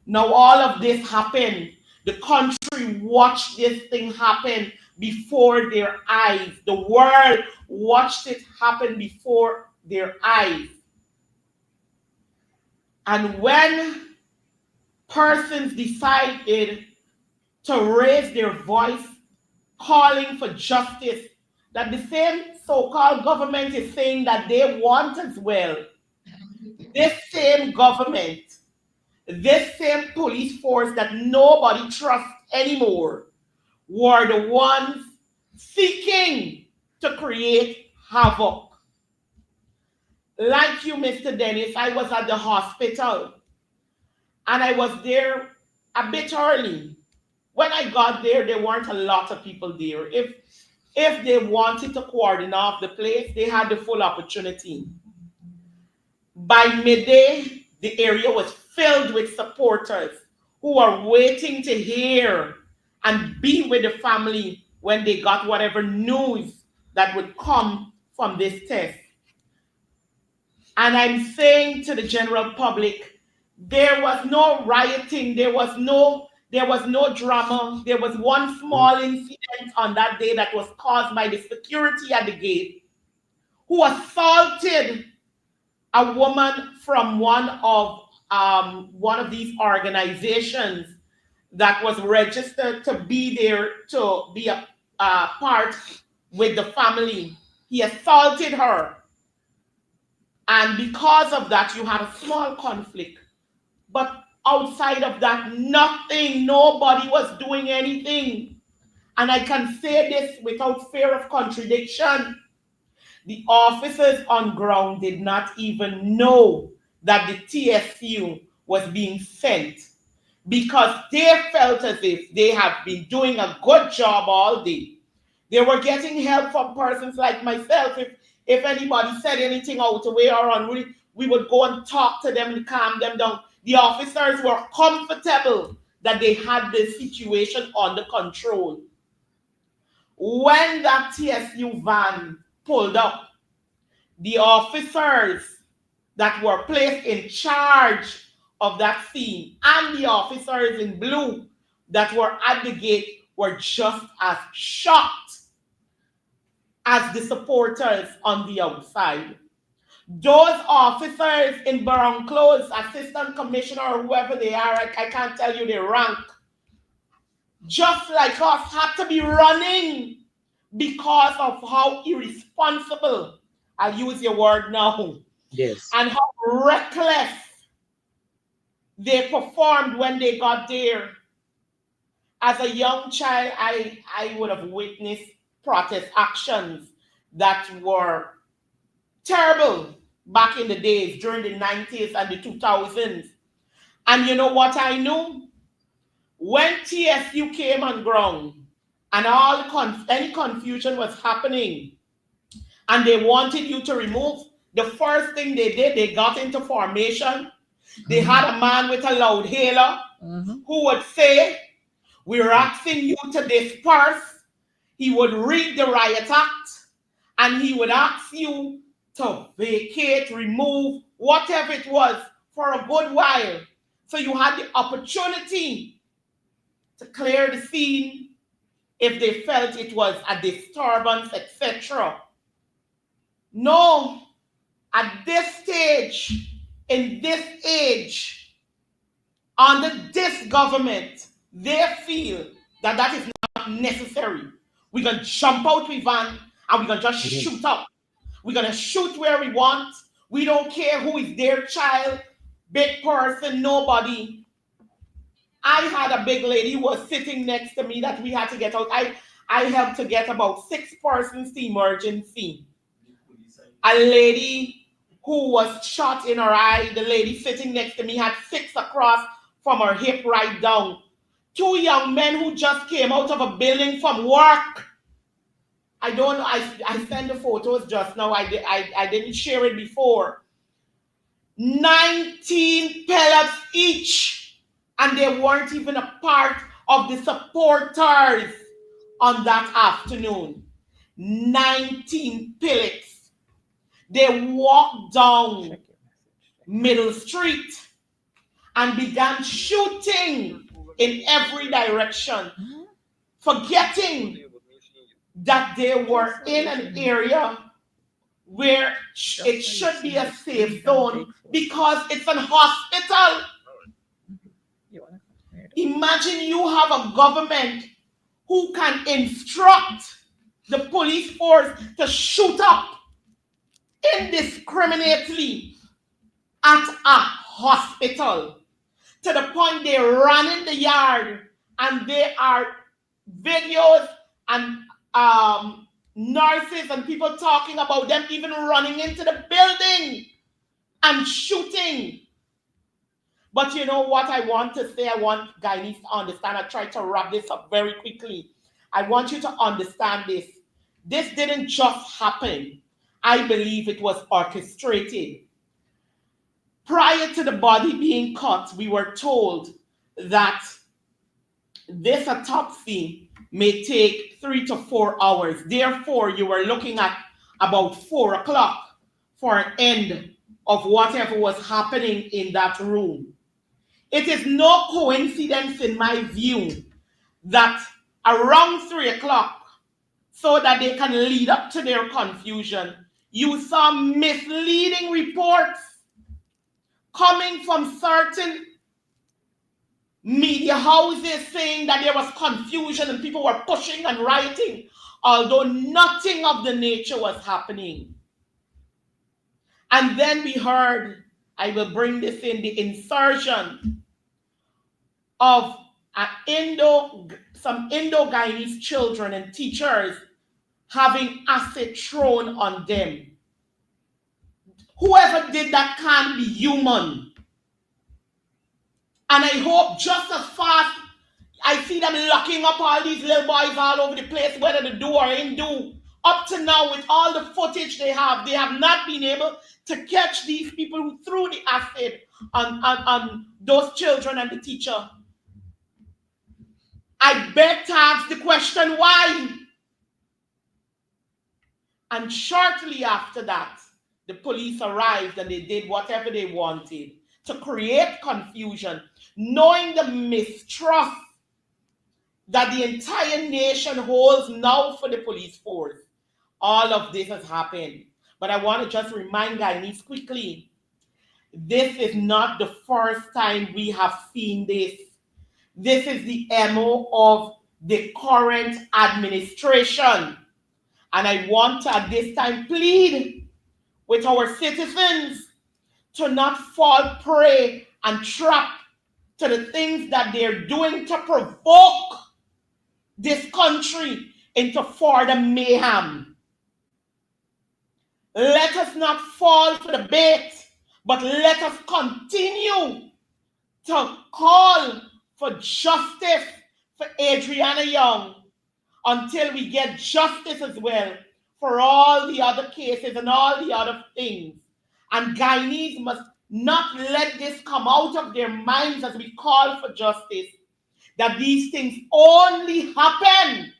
Now all of this happened. The country watched this thing happen before their eyes. The world watched it happen before their eyes. And when persons decided to raise their voice, calling for justice, that the same so-called government is saying that they want as well, this same government, this same police force that nobody trusts anymore, were the ones seeking to create havoc. Like you, Mr. Dennis, I was at the hospital and I was there a bit early. When I got there, there weren't a lot of people there. If they wanted to cordon off the place, they had the full opportunity. By midday, the area was filled with supporters who were waiting to hear and be with the family when they got whatever news that would come from this test. And I'm saying to the general public, there was no rioting, there was no drama. There was one small incident on that day that was caused by the security at the gate, who assaulted a woman from one of these organizations that was registered to be there to be a part with the family. He assaulted her. And because of that, you had a small conflict. But outside of that, nothing, nobody was doing anything. And I can say this without fear of contradiction. The officers on ground did not even know that the TSU was being sent, because they felt as if they have been doing a good job all day. They were getting help from persons like myself. If anybody said anything out of the way or unruly, we would go and talk to them and calm them down. The officers were comfortable that they had the situation under control. When that TSU van pulled up, the officers that were placed in charge of that scene and the officers in blue that were at the gate were just as shocked as the supporters on the outside. Those officers in brown clothes, assistant commissioner or whoever they are, I can't tell you their rank, just like us, had to be running because of how irresponsible, I'll use your word now, Yes. and how reckless they performed when they got there. As a young child, I would have witnessed protest actions that were terrible back in the days during the 90s and the 2000s. And you know what I knew? When TSU came on ground and any confusion was happening and they wanted you to remove, the first thing they did, they got into formation. They had a man with a loud hailer who would say, "We're asking you to disperse." He would read the riot act and he would ask you to vacate, remove, whatever it was for a good while. So you had the opportunity to clear the scene if they felt it was a disturbance, etc. No, at this stage, in this age, under this government, they feel that that is not necessary. We're going to jump out with van and we're going to just shoot up. We're going to shoot where we want. We don't care who is their child, big person, nobody. I had a big lady who was sitting next to me that we had to get out. I helped to get about 6 persons to emergency. A lady who was shot in her eye, the lady sitting next to me had 6 across from her hip right down. 2 young men who just came out of a building from work. I don't know, I sent the photos just now. I didn't share it before. 19 pellets each, and they weren't even a part of the supporters on that afternoon. 19 pellets. They walked down Middle Street and began shooting in every direction, forgetting that they were in an area where it should be a safe zone because it's an hospital. Imagine you have a government who can instruct the police force to shoot up indiscriminately at a hospital, to the point they run in the yard and there are videos and nurses and people talking about them even running into the building and shooting. But you know what I want to say? I want Guyanese to understand. I try to wrap this up very quickly. I want you to understand this. This didn't just happen. I believe it was orchestrated. Prior to the body being cut, we were told that this autopsy may take 3 to 4 hours. Therefore, you were looking at about 4 o'clock for an end of whatever was happening in that room. It is no coincidence, in my view, that around 3 o'clock, so that they can lead up to their confusion, you saw misleading reports coming from certain media houses saying that there was confusion and people were pushing and rioting, although nothing of the nature was happening. And then we heard, I will bring this in, the insertion of some Indo-Guyanese children and teachers having acid thrown on them. Whoever did that can't be human. And I hope just as fast I see them locking up all these little boys all over the place, whether they do or ain't do. Up to now, with all the footage they have not been able to catch these people who threw the acid on those children and the teacher. I beg to ask the question, why? And shortly after that, the police arrived and they did whatever they wanted to create confusion, knowing the mistrust that the entire nation holds now for the police force. All of this has happened. But I want to just remind Guyanese quickly, this is not the first time we have seen this. This is the MO of the current administration. And I want to at this time plead with our citizens to not fall prey and trap to the things that they're doing to provoke this country into further mayhem. Let us not fall for the bait, but let us continue to call for justice for Adriana Young until we get justice as well for all the other cases and all the other things. And Guyanese must not let this come out of their minds as we call for justice, that these things only happen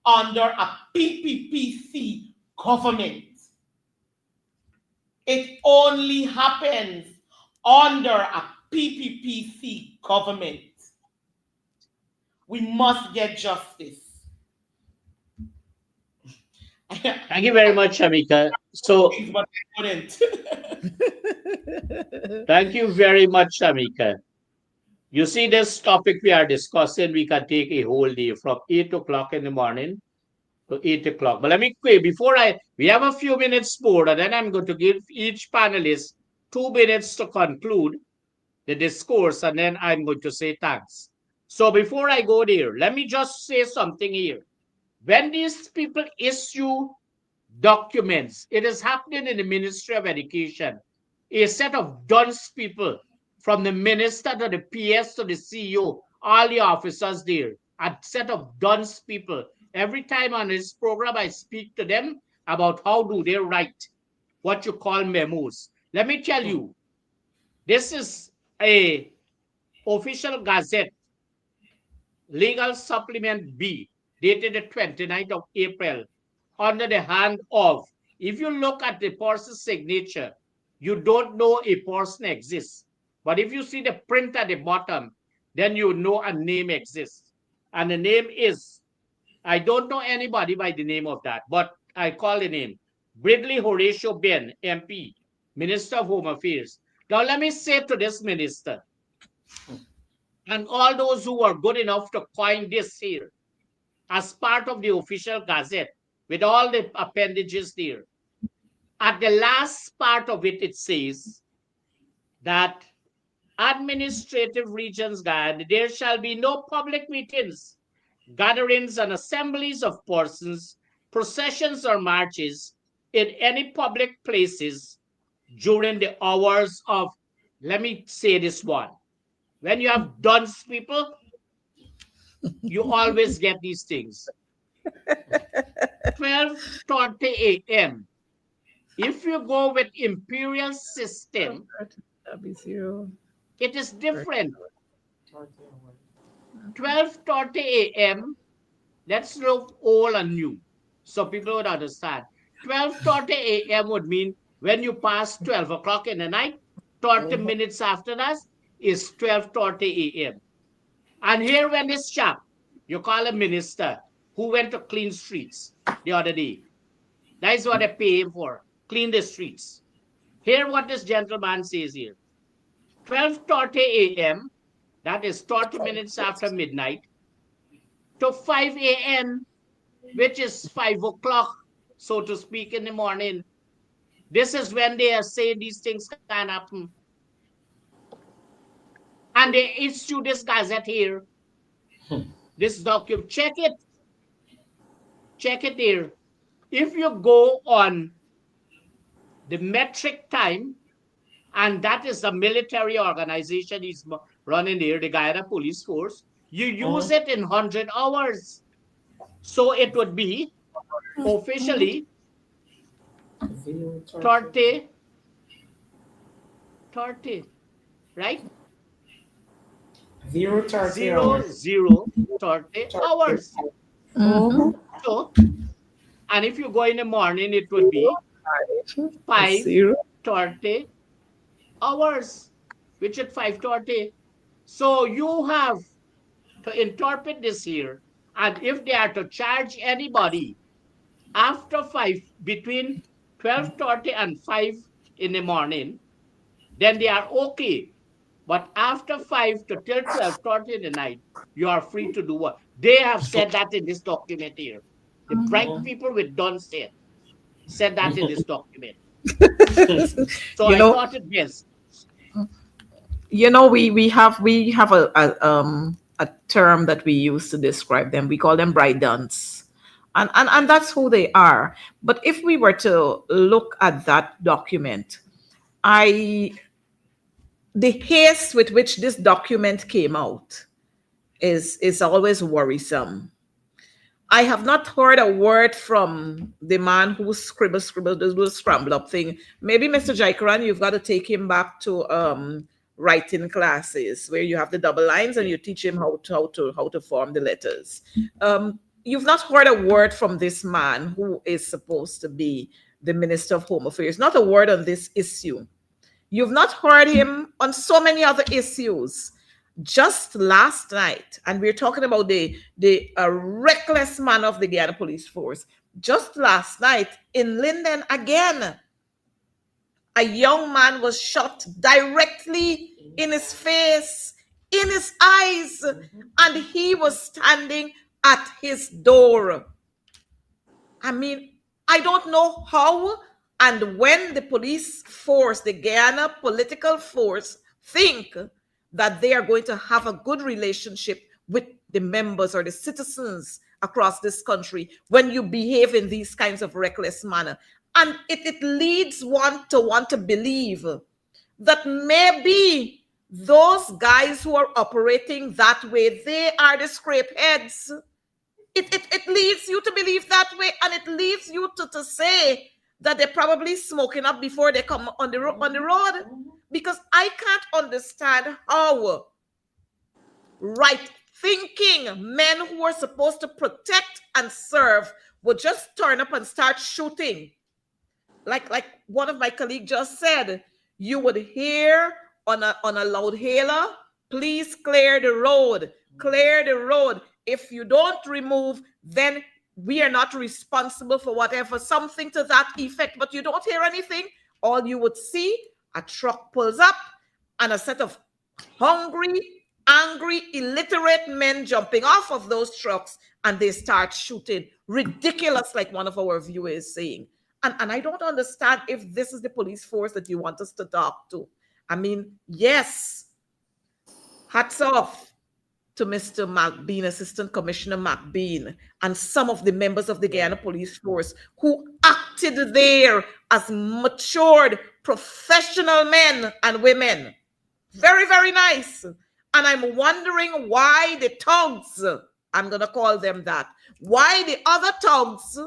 under a PPPC government. It only happens under a PPPC government. We must get justice. Thank you very much, Shamika. So, But I couldn't. thank you very much, Shamika. You see, this topic we are discussing, we can take a whole day from 8 o'clock in the morning to 8 o'clock. But let me quick, we have a few minutes more, and then I'm going to give each panelist 2 minutes to conclude the discourse, and then I'm going to say thanks. So before I go there, let me just say something here. When these people issue documents, it is happening in the Ministry of Education. A set of dunce people, from the minister to the PS to the CEO, all the officers there, a set of dunce people. Every time on this program, I speak to them about how do they write what you call memos. Let me tell you, this is a official gazette, legal supplement B, dated the 29th of April, under the hand of, if you look at the person's signature, you don't know a person exists. But if you see the print at the bottom, then you know a name exists. And the name is, I don't know anybody by the name of that, but I call the name Bridley Horatio Ben, MP, Minister of Home Affairs. Now let me say to this minister, and all those who are good enough to coin this here as part of the official gazette with all the appendages there. At the last part of it, it says that administrative regions guide, there shall be no public meetings, gatherings and assemblies of persons, processions or marches in any public places during the hours of, let me say this one, when you have dunce people, you always get these things. 12:30 a.m. If you go with imperial system, it is different. 12:30 a.m. Let's look old and new, so people would understand. 12:30 a.m. would mean when you pass 12 o'clock in the night, 30 minutes after that is 12:30 a.m. And here when this chap, you call a minister, who went to clean streets the other day. That is what they pay him for, clean the streets. Hear what this gentleman says here. 12:30 a.m., that is 30 minutes after midnight, to 5 a.m., which is 5 o'clock, so to speak, in the morning. This is when they are saying these things can happen. And they issue this gazette here, this document. Check it. Check it here. If you go on the metric time, and that is the military organization he's running there, the Guyana Police Force, you use it in 100 hours. So it would be officially 30, right? 0, 30 0, hours. 0, 30 hours. Mm-hmm. So, and if you go in the morning, it would be 5:30 hours, which is 5:30. So you have to interpret this here. And if they are to charge anybody after 5, between 12:30 and 5 in the morning, then they are okay. But after 5 to till 12:30 in the night, you are free to do what? They have said that in this document here. The bright people with Don said that in this document. So I thought it best. We have a term that we use to describe them. We call them bright duns. And that's who they are. But if we were to look at that document, the haste with which this document came out is always worrisome. I have not heard a word from the man who scribble, this little scramble up thing. Maybe Mr. Jaikaran, you've got to take him back to writing classes where you have the double lines and you teach him how to form the letters. You've not heard a word from this man who is supposed to be the Minister of Home Affairs. Not a word on this issue. You've not heard him on so many other issues. Just last night, and we're talking about the reckless man of the Guyana Police Force. Just last night in Linden again, a young man was shot directly in his face, in his eyes, and he was standing at his door. I mean, I don't know how and when the police force, the Guyana political force, think that they are going to have a good relationship with the members or the citizens across this country when you behave in these kinds of reckless manner. And it leads one to want to believe that maybe those guys who are operating that way, they are the scrape heads. It leads you to believe that way, and it leads you to say that they're probably smoking up before they come on the road. Because I can't understand how right-thinking men who are supposed to protect and serve would just turn up and start shooting. Like one of my colleagues just said, you would hear on a loud hailer, please clear the road, clear the road. If you don't remove, then we are not responsible for whatever, something to that effect. But you don't hear anything. All you would see, a truck pulls up and a set of hungry, angry, illiterate men jumping off of those trucks, and they start shooting. Ridiculous, like one of our viewers is saying. And I don't understand if this is the police force that you want us to talk to. I mean, yes, hats off to Mr. McBean, Assistant Commissioner McBean, and some of the members of the Guyana Police Force who acted there as matured, professional men and women. Very, very nice. And I'm wondering why the thugs, I'm going to call them that, why the other thugs,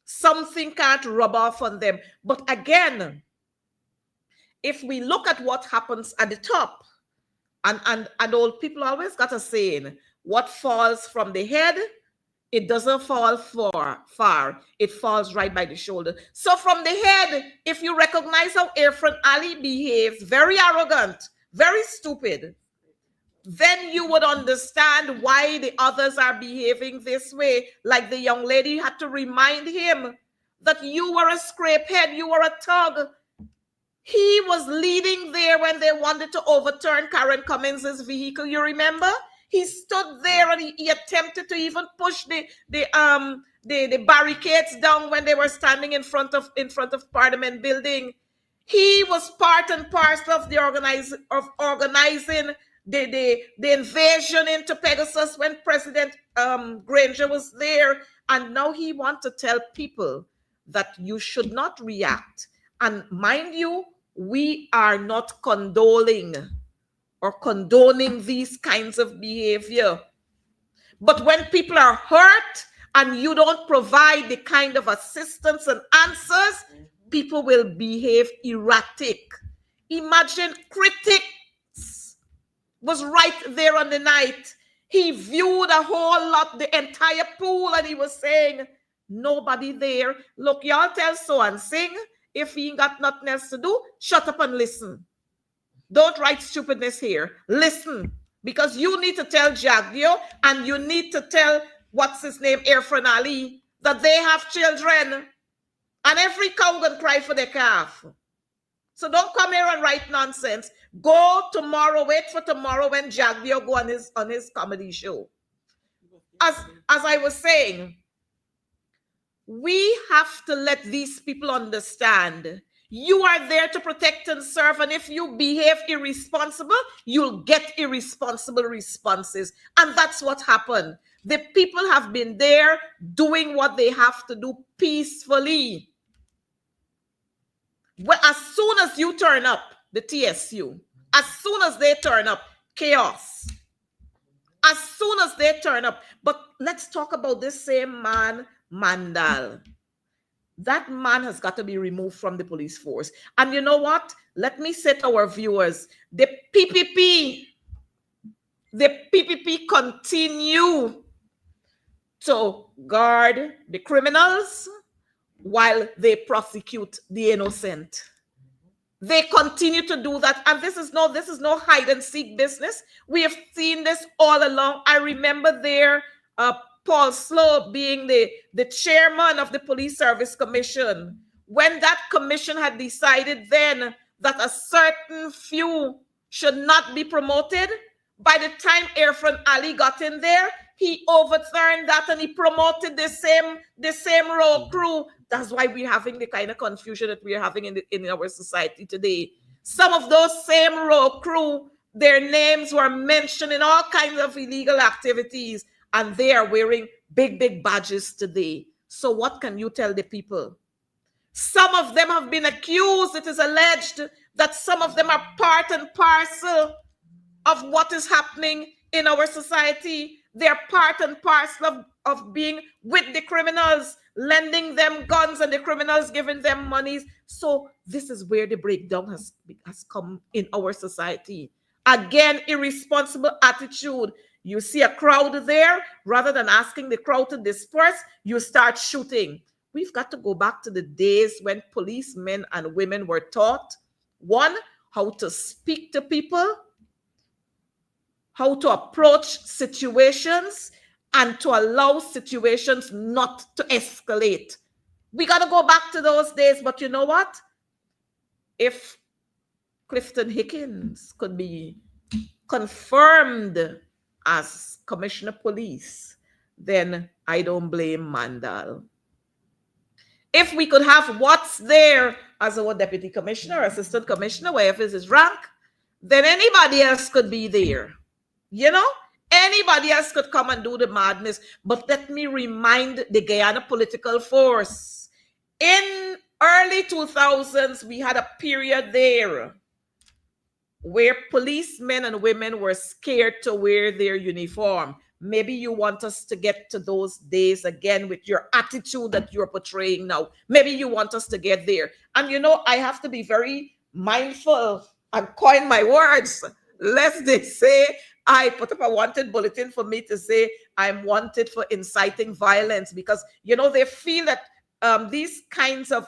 something can't rub off on them. But again, if we look at what happens at the top, and old people always got a saying, what falls from the head, it doesn't fall far. It falls right by the shoulder. So from the head, if you recognize how Irfan Ali behaves, very arrogant, very stupid, then you would understand why the others are behaving this way. Like the young lady had to remind him that you were a scrapehead, you were a thug. He was leading there when they wanted to overturn Karen Cummins' vehicle. You remember? He stood there and he attempted to even push the barricades down when they were standing in front of Parliament building. He was part and parcel of organizing the invasion into Pegasus when President Granger was there. And now he wants to tell people that you should not react. And mind you, we are not condoning or condoning these kinds of behavior. But when people are hurt and you don't provide the kind of assistance and answers, people will behave erratic. Imagine critics was right there on the night. He viewed a whole lot, the entire pool, and he was saying, nobody there. Look, y'all tell so and sing. If he ain't got nothing else to do, shut up and listen. Don't write stupidness here. Listen, because you need to tell Jagdio and you need to tell, what's his name, Irfan Ali, that they have children. And every cow gonna cry for their calf. So don't come here and write nonsense. Go tomorrow, wait for tomorrow when Jagdio go on his comedy show. As I was saying, we have to let these people understand you are there to protect and serve, and if you behave irresponsible, you'll get irresponsible responses. And that's what happened. The people have been there doing what they have to do peacefully. Well, as soon as you turn up, the TSU, as soon as they turn up, chaos. As soon as they turn up. But let's talk about this same man, Mandal. That man has got to be removed from the police force. And you know what? Let me say to our viewers, the PPP continue to guard the criminals while they prosecute the innocent. They continue to do that, and this is no hide and seek business. We have seen this all along. I remember there, Paul Slope being the chairman of the Police Service Commission, when that commission had decided then that a certain few should not be promoted. By the time Irfan Ali got in there, he overturned that and he promoted the same row crew. That's why we're having the kind of confusion that we're having in our society today. Some of those same row crew, their names were mentioned in all kinds of illegal activities, and they are wearing big badges today. So what can you tell the people? Some of them have been accused. It is alleged that some of them are part and parcel of what is happening in our society. They're part and parcel of being with the criminals, lending them guns, and the criminals giving them monies. So this is where the breakdown has come in our society. Again, irresponsible attitude. You see a crowd there, rather than asking the crowd to disperse, you start shooting. We've got to go back to the days when policemen and women were taught, one, how to speak to people, how to approach situations, and to allow situations not to escalate. We got to go back to those days. But you know what? If Clifton Hickins could be confirmed as Commissioner of Police, then I don't blame Mandal. If we could have what's there as our Deputy Commissioner, Assistant Commissioner, wherever is his rank, then anybody else could be there. You know, anybody else could come and do the madness. But let me remind the Guyana political force. In early 2000s, we had a period there where policemen and women were scared to wear their uniform. Maybe you want us to get to those days again with your attitude that you're portraying now. Maybe you want us to get there. And you know, I have to be very mindful and coin my words, lest they say I put up a wanted bulletin for me to say I'm wanted for inciting violence, because, you know, they feel that these kinds of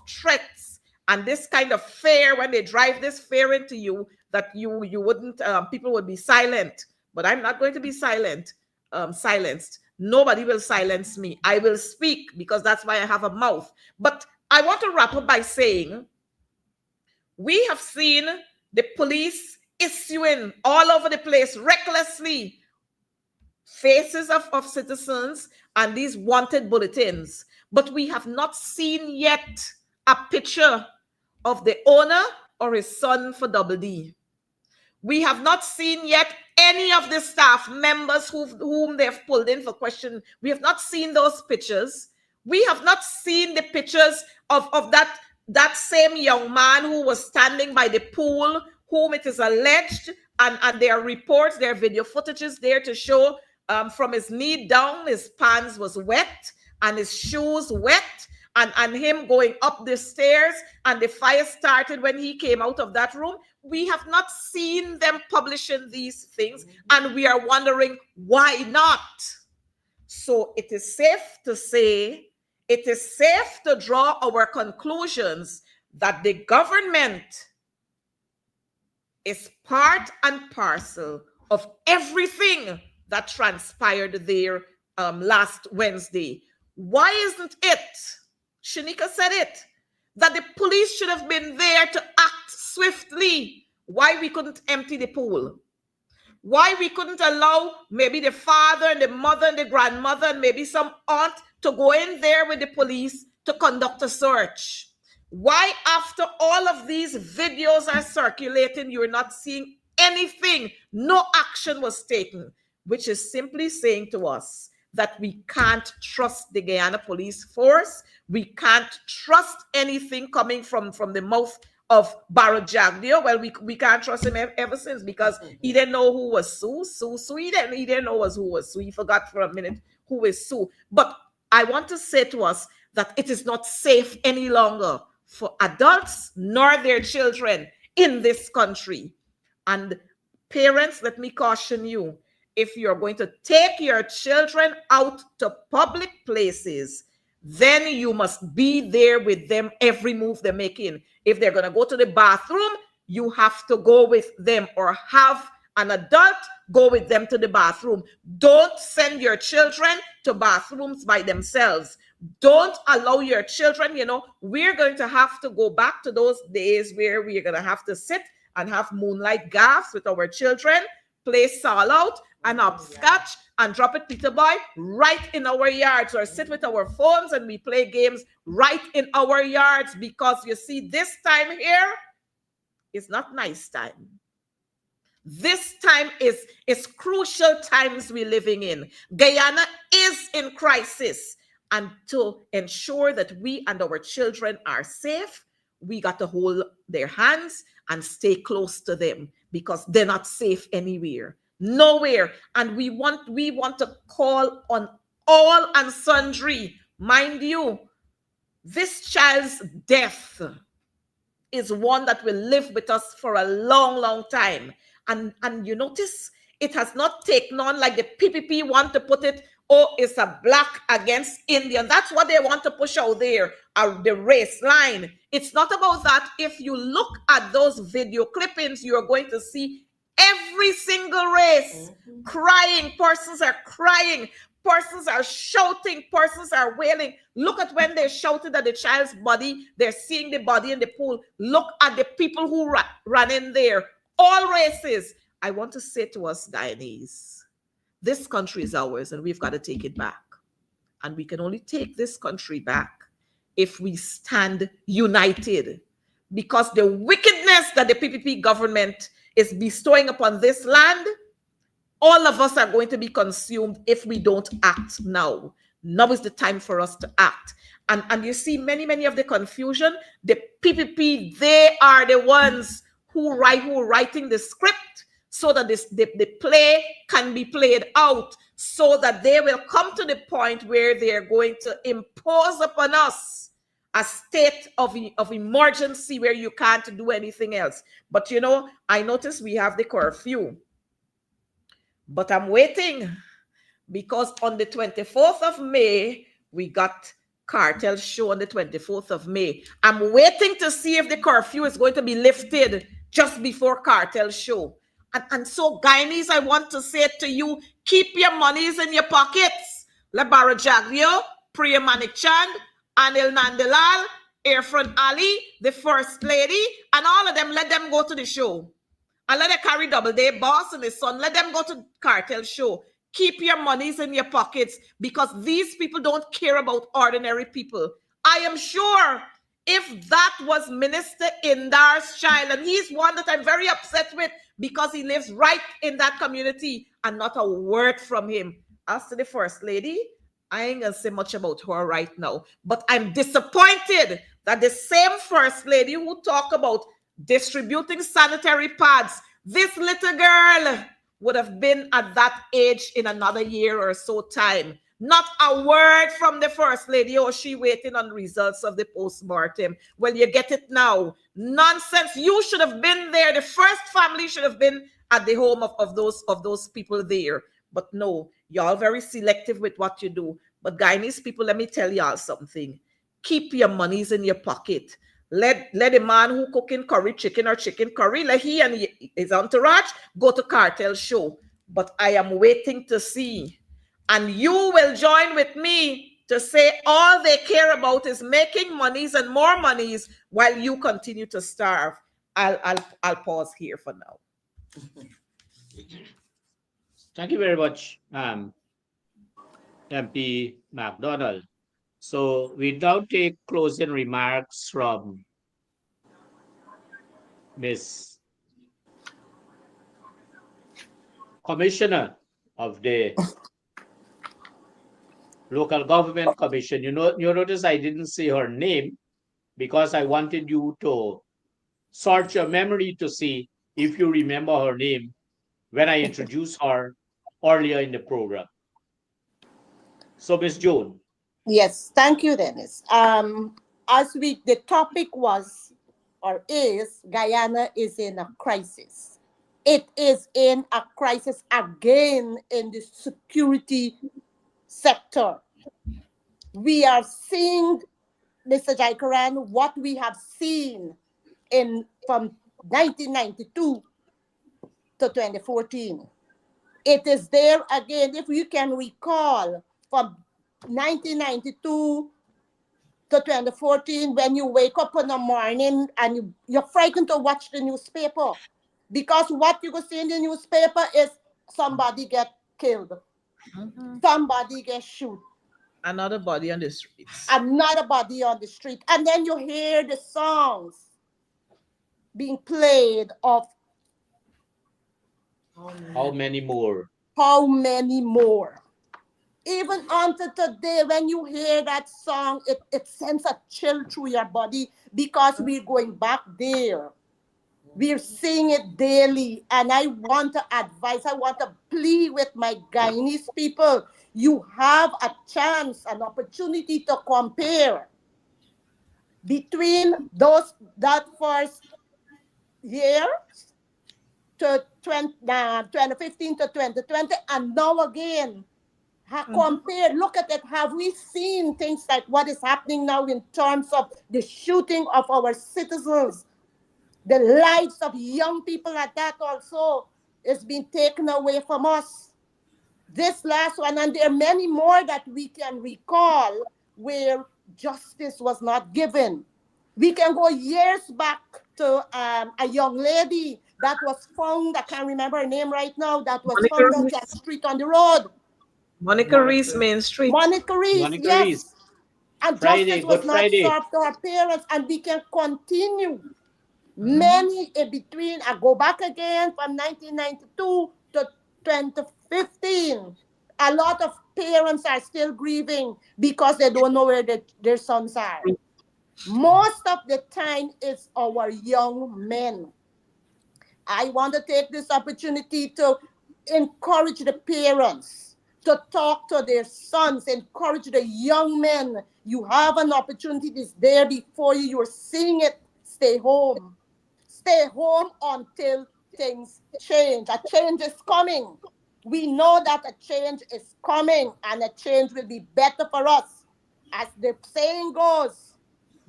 threats and this kind of fear, when they drive this fear into you, that you wouldn't, people would be silent. But I'm not going to be silenced. Nobody will silence me. I will speak, because that's why I have a mouth. But I want to wrap up by saying we have seen the police issuing all over the place recklessly faces of citizens and these wanted bulletins. But we have not seen yet a picture of the owner or his son for Double D. We have not seen yet any of the staff members whom they've pulled in for question. We have not seen those pictures. We have not seen the pictures of that same young man who was standing by the pool, whom it is alleged, and there are reports, there are video footages there to show from his knee down, his pants was wet and his shoes wet, and him going up the stairs, and the fire started when he came out of that room. We have not seen them publishing these things, and we are wondering why not. So it is safe to say, it is safe to draw our conclusions that the government is part and parcel of everything that transpired there last Wednesday. Why isn't it, Shanika said it, that the police should have been there to act swiftly? Why we couldn't empty the pool? Why we couldn't allow maybe the father and the mother and the grandmother and maybe some aunt to go in there with the police to conduct a search? Why, after all of these videos are circulating, you're not seeing anything? No action was taken, which is simply saying to us that we can't trust the Guyana police force. We can't trust anything coming from the mouth of Barajagdio. Well, we can't trust him ever since, because he didn't know who was Sue. He didn't know who was Sue. He forgot for a minute who is Sue. But I want to say to us that it is not safe any longer for adults nor their children in this country. And parents, let me caution you, if you're going to take your children out to public places, then you must be there with them every move they're making. If they're going to go to the bathroom, you have to go with them, or have an adult go with them to the bathroom. Don't send your children to bathrooms by themselves. Don't allow your children, we're going to have to go back to those days where we're going to have to sit and have moonlight gaffs with our children, play sall out and hopscotch and drop it Peter Boy right in our yards, or sit with our phones and we play games right in our yards, because you see, this time here is not nice time. This time is crucial times we're living in. Guyana is in crisis. And to ensure that we and our children are safe, we got to hold their hands and stay close to them, because they're not safe anywhere. Nowhere. And we want to call on all and sundry. Mind you, this child's death is one that will live with us for a long, long time. And you notice, it has not taken on, like the PPP want to put it, oh, it's a black against Indian. That's what they want to push out there, the race line. It's not about that. If you look at those video clippings, you're going to see every single race crying. Persons are crying. Persons are shouting. Persons are wailing. Look at when they shouted at the child's body. They're seeing the body in the pool. Look at the people who ran in there. All races. I want to say to us, Guyanese, this country is ours and we've got to take it back. And we can only take this country back if we stand united. Because the wickedness that the PPP government is bestowing upon this land, all of us are going to be consumed if we don't act now. Now is the time for us to act. And you see many of the confusion. The PPP, they are the ones who are writing the script so that the play can be played out, so that they will come to the point where they are going to impose upon us a state of emergency where you can't do anything else. But I notice we have the curfew. But I'm waiting, because on the 24th of May, we got cartel show on the 24th of May. I'm waiting to see if the curfew is going to be lifted just before cartel show. And so, Guyanese, I want to say to you, keep your monies in your pockets. Labara Jagrio, Priya Manikchand, Anil Nandalal, Irfan Ali, the First Lady, and all of them, let them go to the show. And let them carry Doubleday Boss and his son. Let them go to cartel show. Keep your monies in your pockets, because these people don't care about ordinary people. I am sure if that was Minister Indar's child, and he's one that I'm very upset with, because he lives right in that community, and not a word from him. As to the First Lady, I ain't gonna say much about her right now, but I'm disappointed that the same First Lady who talk about distributing sanitary pads, this little girl would have been at that age in another year or so time. Not a word from the First Lady. Oh, she waiting on results of the post-mortem. Well, you get it now. Nonsense. You should have been there. The first family should have been at the home of those people there. But no, y'all very selective with what you do. But Guyanese people, let me tell y'all something. Keep your monies in your pocket. Let a man who cooking curry chicken or chicken curry, let he and his entourage go to cartel show. But I am waiting to see. And you will join with me to say all they care about is making monies and more monies while you continue to starve. I'll pause here for now. Thank you very much, MP McDonald. So we now take closing remarks from Ms. Commissioner of the Local Government Commission. You notice I didn't say her name because I wanted you to search your memory to see if you remember her name when I introduced her earlier in the program. So, Miss Joan, Yes, thank you, Dennis. As the topic was or is, Guyana is in a crisis. It is in a crisis again in the security sector. We are seeing, Mr. Jaikaran, what we have seen in from 1992 to 2014. It is there again. If you can recall, from 1992 to 2014, when you wake up in the morning and you're frightened to watch the newspaper, because what you go see in the newspaper is somebody get killed, Mhm. somebody get shot, Another body on the streets. another body on the street, and then you hear the songs being played of Oh, how man. many more? how many more. Even until today, when you hear that song, it sends a chill through your body because we're going back there. We're seeing it daily. And I want to advise, I want to plead with my Guyanese people. You have a chance, an opportunity to compare between that first year to 2015 to 2020 and now again. Mhm. Compare, look at it. Have we seen things like what is happening now in terms of the shooting of our citizens? The lives of young people at that also is being taken away from us. This last one, and there are many more that we can recall where justice was not given. We can go years back to a young lady that was found, I can't remember her name right now, that was Monica found out on the Reese. street on the road. Monica Reese, Monica, Main Street. Monica Reese, Monica Reese, yes. And Friday, justice was Good not Friday. served to her parents, and we can continue. Mhm. Many in between, I go back again from 1992 to 2015. A lot of parents are still grieving because they don't know where their sons are. Most of the time, it's our young men. I want to take this opportunity to encourage the parents to talk to their sons, encourage the young men. You have an opportunity that's there before you. You're seeing it. Stay home. Stay home until things change. A change is coming. We know that a change is coming and a change will be better for us. As the saying goes,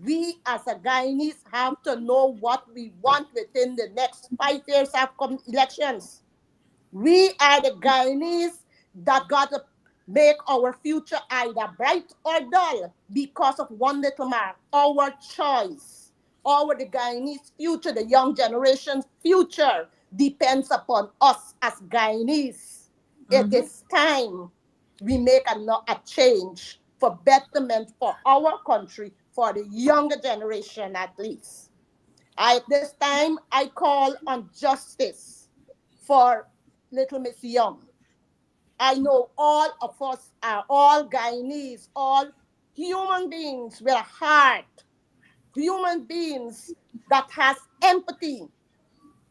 we as a Guyanese have to know what we want within the next 5 years after elections. We are the Guyanese that got to make our future either bright or dull because of one little mark, our choice. The Guyanese future, the young generation's future depends upon us as Guyanese. It Mhm. is time we make a change for betterment for our country, for the younger generation at least. At this time, I call on justice for little Miss Young. I know all of us are all Guyanese, all human beings with a heart, human beings that has empathy,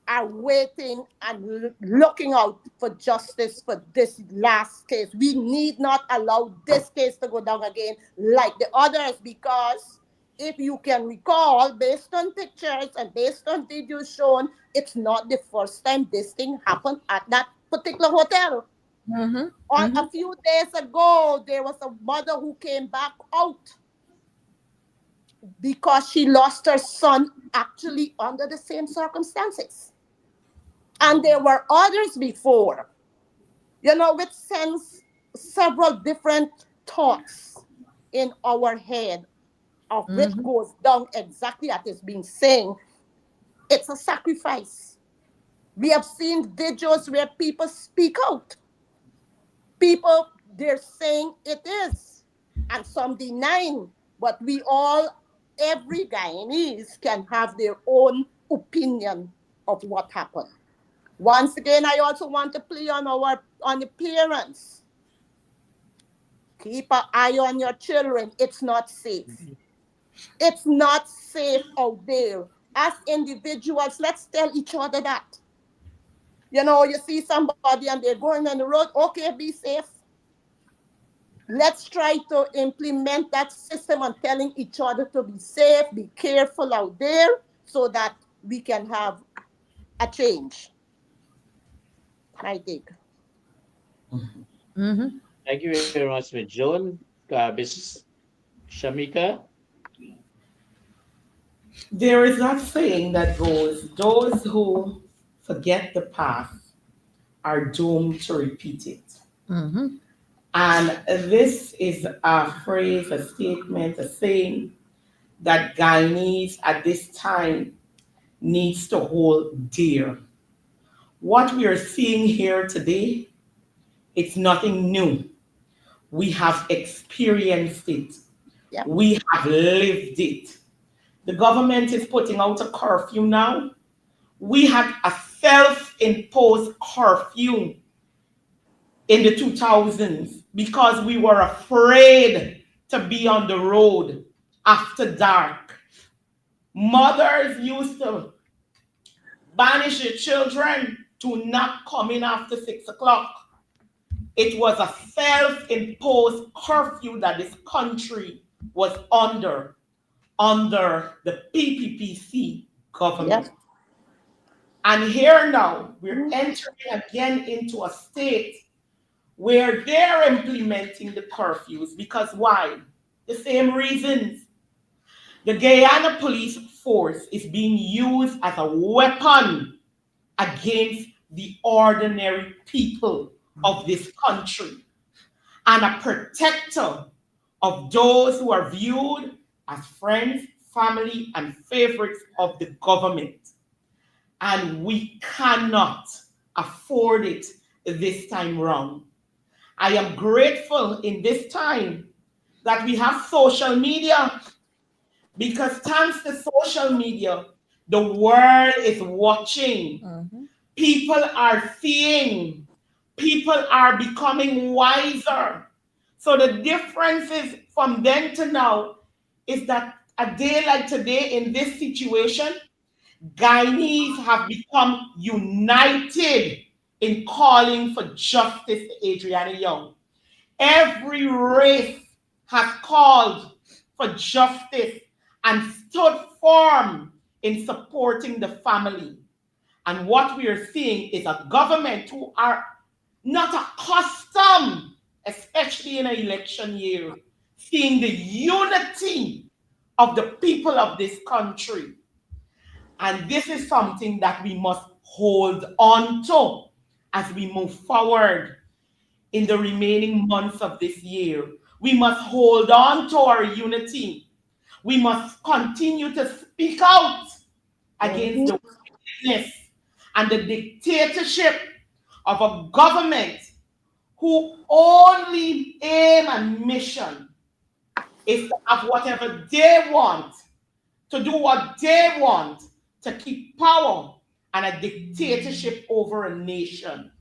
are waiting and looking out for justice for this last case. We need not allow this case to go down again like the others, because if you can recall, based on pictures and based on videos shown, it's not the first time this thing happened at that particular hotel. Mhm. On a Mhm. few days ago, there was a mother who came back out because she lost her son actually under the same circumstances. And there were others before, which sends several different thoughts in our head, of which Mhm. goes down exactly as it's been saying. It's a sacrifice. We have seen videos where people speak out. People, they're saying it is, and some denying. But we all, every Guyanese can have their own opinion of what happened. Once again, I also want to play on the parents. Keep an eye on your children. It's not safe. It's not safe out there. as individuals, let's tell each other that. You know, you see somebody and they're going on the road, okay, be safe. Let's try to implement that system and telling each other to be safe, be careful out there so that we can have a change. I think. Mm-hmm. Thank you very much, Ms. Joan. Mrs. Shamika. There is that saying that goes, those who forget the past are doomed to repeat it. Mm-hmm. And this is a phrase, a statement, a saying that Guyanese at this time needs to hold dear. What we are seeing here today, it's nothing new. We have experienced it. Yeah. We have lived it. The government is putting out a curfew now. We had a self-imposed curfew in the 2000s because we were afraid to be on the road after dark. Mothers used to banish their children to not come in after 6 o'clock. It was a self-imposed curfew that this country was under the PPPC government. Yep. And here now, we're entering again into a state where they're implementing the curfews because why? The same reasons. The Guyana police force is being used as a weapon against the ordinary people of this country and a protector of those who are viewed as friends, family, and favorites of the government. And we cannot afford it this time round. I am grateful in this time that we have social media because thanks to social media, the world is watching. Mm-hmm. People are seeing. People are becoming wiser. So the difference is from then to now is that a day like today in this situation, Guyanese have become united in calling for justice to Adriana Young. Every race has called for justice and stood firm in supporting the family. And what we are seeing is a government who are not accustomed, especially in an election year, seeing the unity of the people of this country. And this is something that we must hold on to as we move forward in the remaining months of this year. We must hold on to our unity. We must continue to speak out against the wickedness and the dictatorship of a government who only aim and mission is to have whatever they want, to do what they want, to keep power and a dictatorship over a nation.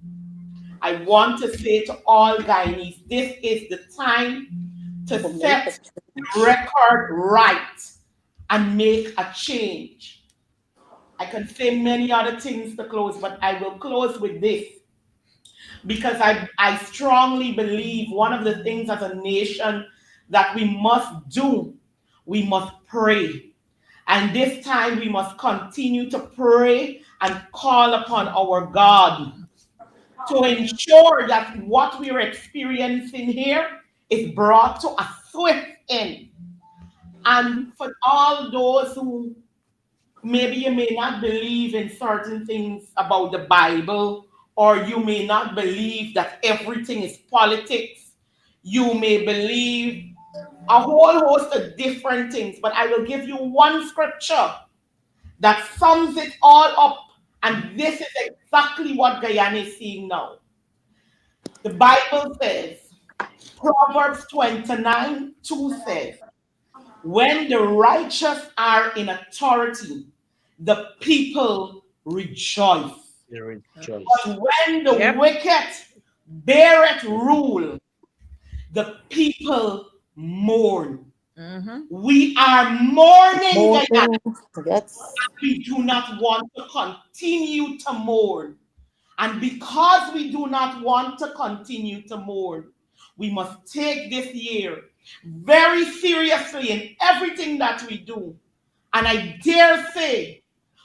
I want to say to all Guyanese, this is the time to set the record right and make a change. I can say many other things to close, but I will close with this because I strongly believe one of the things as a nation that we must do, we must pray. And this time we must continue to pray and call upon our God to ensure that what we are experiencing here is brought to a swift end. And for all those who maybe you may not believe in certain things about the Bible, or you may not believe that everything is politics, you may believe a whole host of different things, but I will give you one scripture that sums it all up. And this is exactly what Guyana is seeing now. The Bible says, Proverbs 29:2 says, when the righteous are in authority, the people rejoice. Your choice. But when the Yep. wicked beareth rule, the people mourn. Mm-hmm. We are mourning, Guyana. Morning. Yes. We do not want to continue to mourn. And because we do not want to continue to mourn, we must take this year very seriously in everything that we do. And I dare say,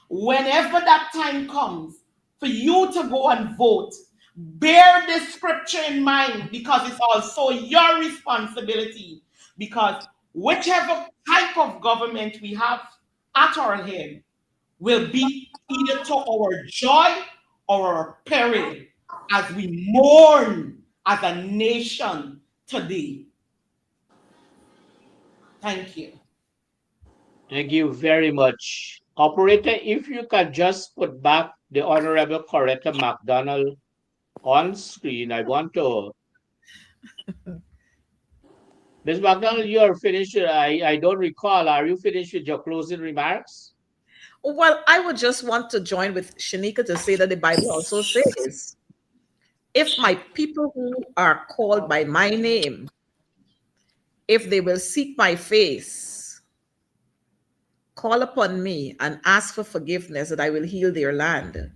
whenever that time comes for you to go and vote, bear this scripture in mind because it's also your responsibility. Because whichever type of government we have at our head will be either to our joy or our peril as we mourn as a nation today. Thank you. Thank you very much. Operator, if you can just put back the Honorable Coretta McDonald on screen, I want to. Ms. McDonald, you are finished. I don't recall. Are you finished with your closing remarks? Well, I would just want to join with Shanika to say that the Bible also says, if my people who are called by my name, if they will seek my face, call upon me and ask for forgiveness, that I will heal their land.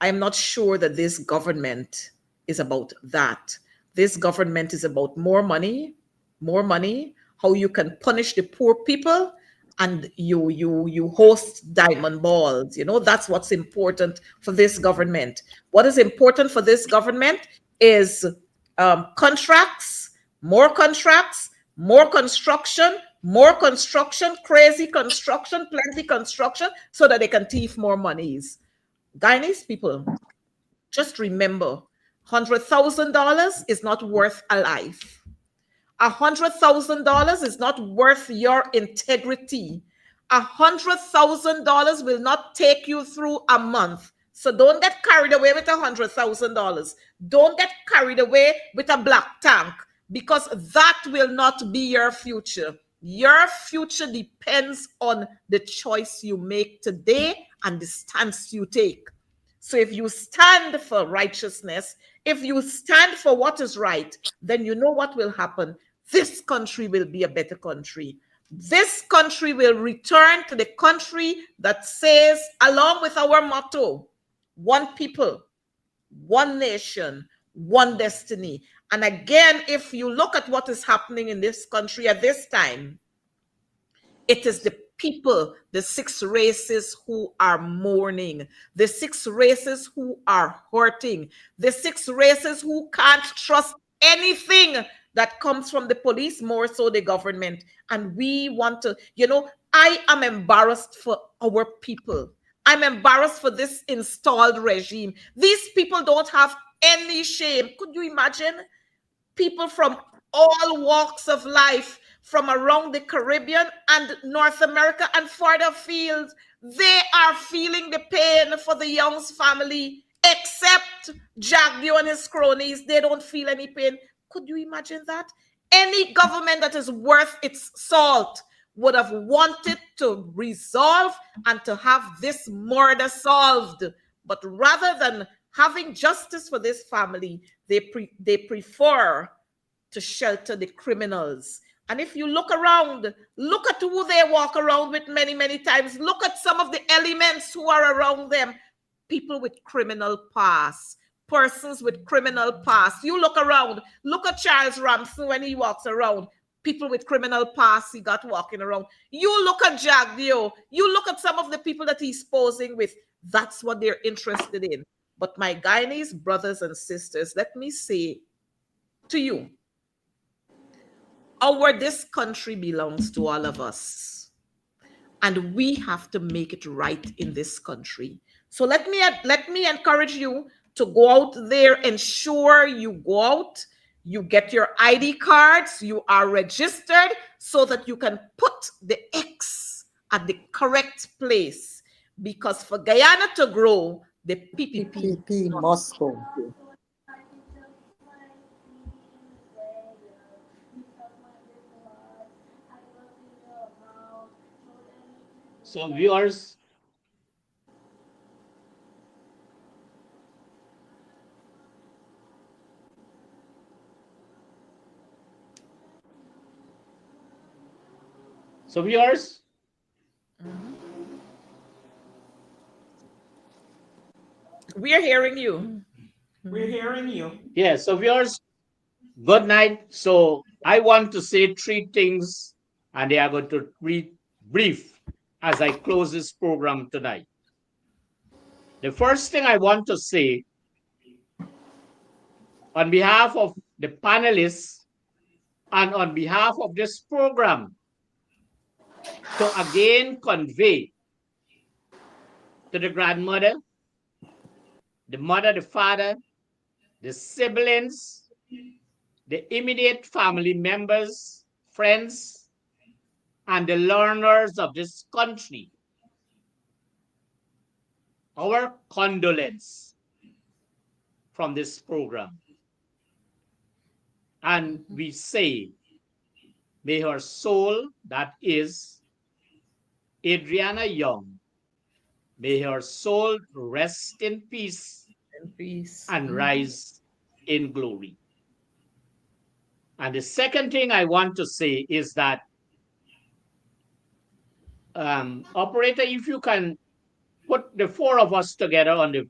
I'm not sure that this government is about that. This government is about more money, how you can punish the poor people, and you host diamond balls. You know, that's what's important for this government. What is important for this government is contracts, more construction, crazy construction, plenty construction, so that they can thief more monies. Guyanese people, just remember, $100,000 is not worth a life. $100,000 is not worth your integrity. $100,000 will not take you through a month. So don't get carried away with $100,000. Don't get carried away with a black tank, because that will not be your future. Your future depends on the choice you make today and the stance you take. So if you stand for righteousness, if you stand for what is right, then you know what will happen. This country will be a better country. This country will return to the country that says, along with our motto, one people, one nation, one destiny. And again, if you look at what is happening in this country at this time, it is the people, the six races who are mourning, the six races who are hurting, the six races who can't trust anything that comes from the police, more so the government. And we want to, I am embarrassed for our people. I'm embarrassed for this installed regime. These people don't have any shame. Could you imagine? People from all walks of life, from around the Caribbean and North America and further fields, they are feeling the pain for the Young's family, except Jagdio and his cronies. They don't feel any pain. Could you imagine that? Any government that is worth its salt would have wanted to resolve and to have this murder solved. But rather than having justice for this family, they prefer to shelter the criminals. And if you look around, look at who they walk around with many, many times. Look at some of the elements who are around them. People with criminal past, persons with criminal past. You look around, look at Charles Ramsey when he walks around. People with criminal past he got walking around. You look at Jagdio. You look at some of the people that he's posing with. That's what they're interested in. But my Guyanese brothers and sisters, let me say to you, this country belongs to all of us, and we have to make it right in this country. So let me encourage you to go out there. Ensure you go out, you get your ID cards, you are registered, so that you can put the X at the correct place. Because for Guyana to grow, the PPP PPP must go. So, viewers, So viewers, We are hearing you. We're hearing you. yeah, so viewers, good night. So I want to say three things, and they are going to be brief as I close this program tonight. The first thing I want to say on behalf of the panelists and on behalf of this program to again convey to the grandmother, the mother, the father, the siblings, the immediate family members, friends, and the learners of this country, our condolence from this program. And we say, may her soul, that is Adriana Young, may her soul rest in peace In peace. and rise in glory. And the second thing I want to say is that, operator, if you can put the four of us together on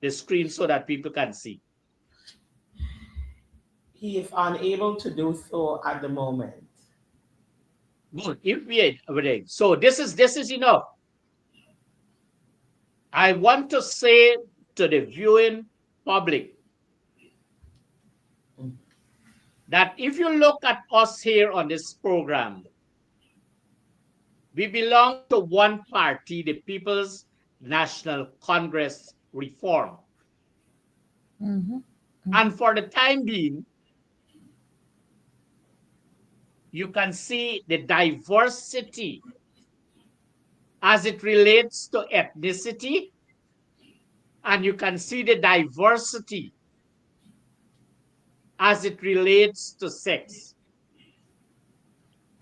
the screen so that people can see. He is unable to do so at the moment. Good. If we are, so this is enough. I want to say to the viewing public that if you look at us here on this program, we belong to one party, the People's National Congress Reform. And for the time being, you can see the diversity as it relates to ethnicity, and you can see the diversity as it relates to sex.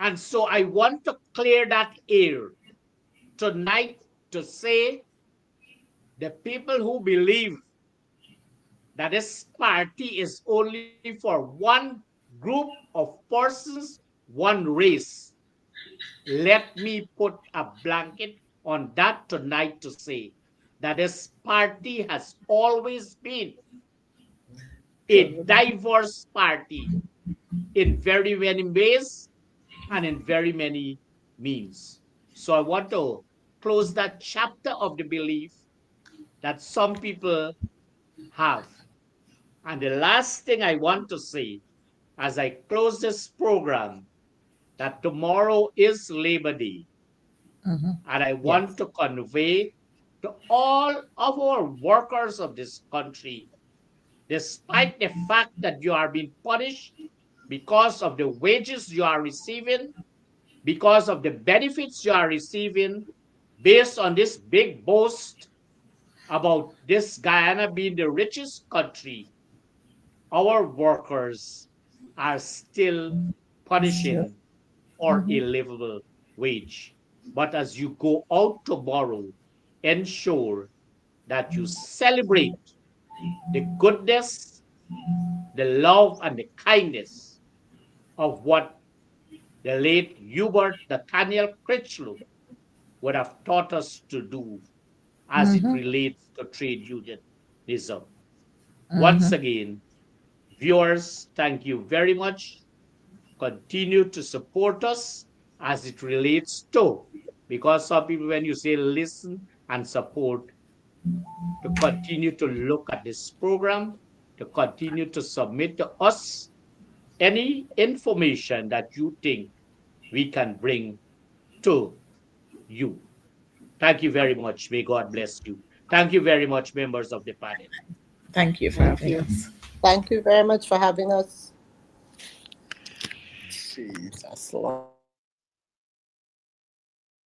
And so I want to clear that air tonight to say the people who believe that this party is only for one group of persons, one race. Let me put a blanket on that tonight to say that this party has always been a diverse party in very many ways and in very many means. So I want to close that chapter of the belief that some people have. And the last thing I want to say as I close this program, that tomorrow is Labor Day. And I want to convey to all of our workers of this country, despite the fact that you are being punished because of the wages you are receiving, because of the benefits you are receiving, based on this big boast about this Guyana being the richest country, our workers are still punishing for a livable wage. But as you go out tomorrow, ensure that you celebrate the goodness, the love, and the kindness of what the late Hubert Nathaniel Critchlow would have taught us to do as it relates to trade unionism. Once again, viewers, thank you very much. Continue to support us as it relates to, because some people, when you say listen and support, to continue to look at this program, to continue to submit to us any information that you think we can bring to you. Thank you very much. May God bless you. Thank you very much, members of the panel. Thank you for Thank having you. us. Thank you very much for having us. Jesus, Lord.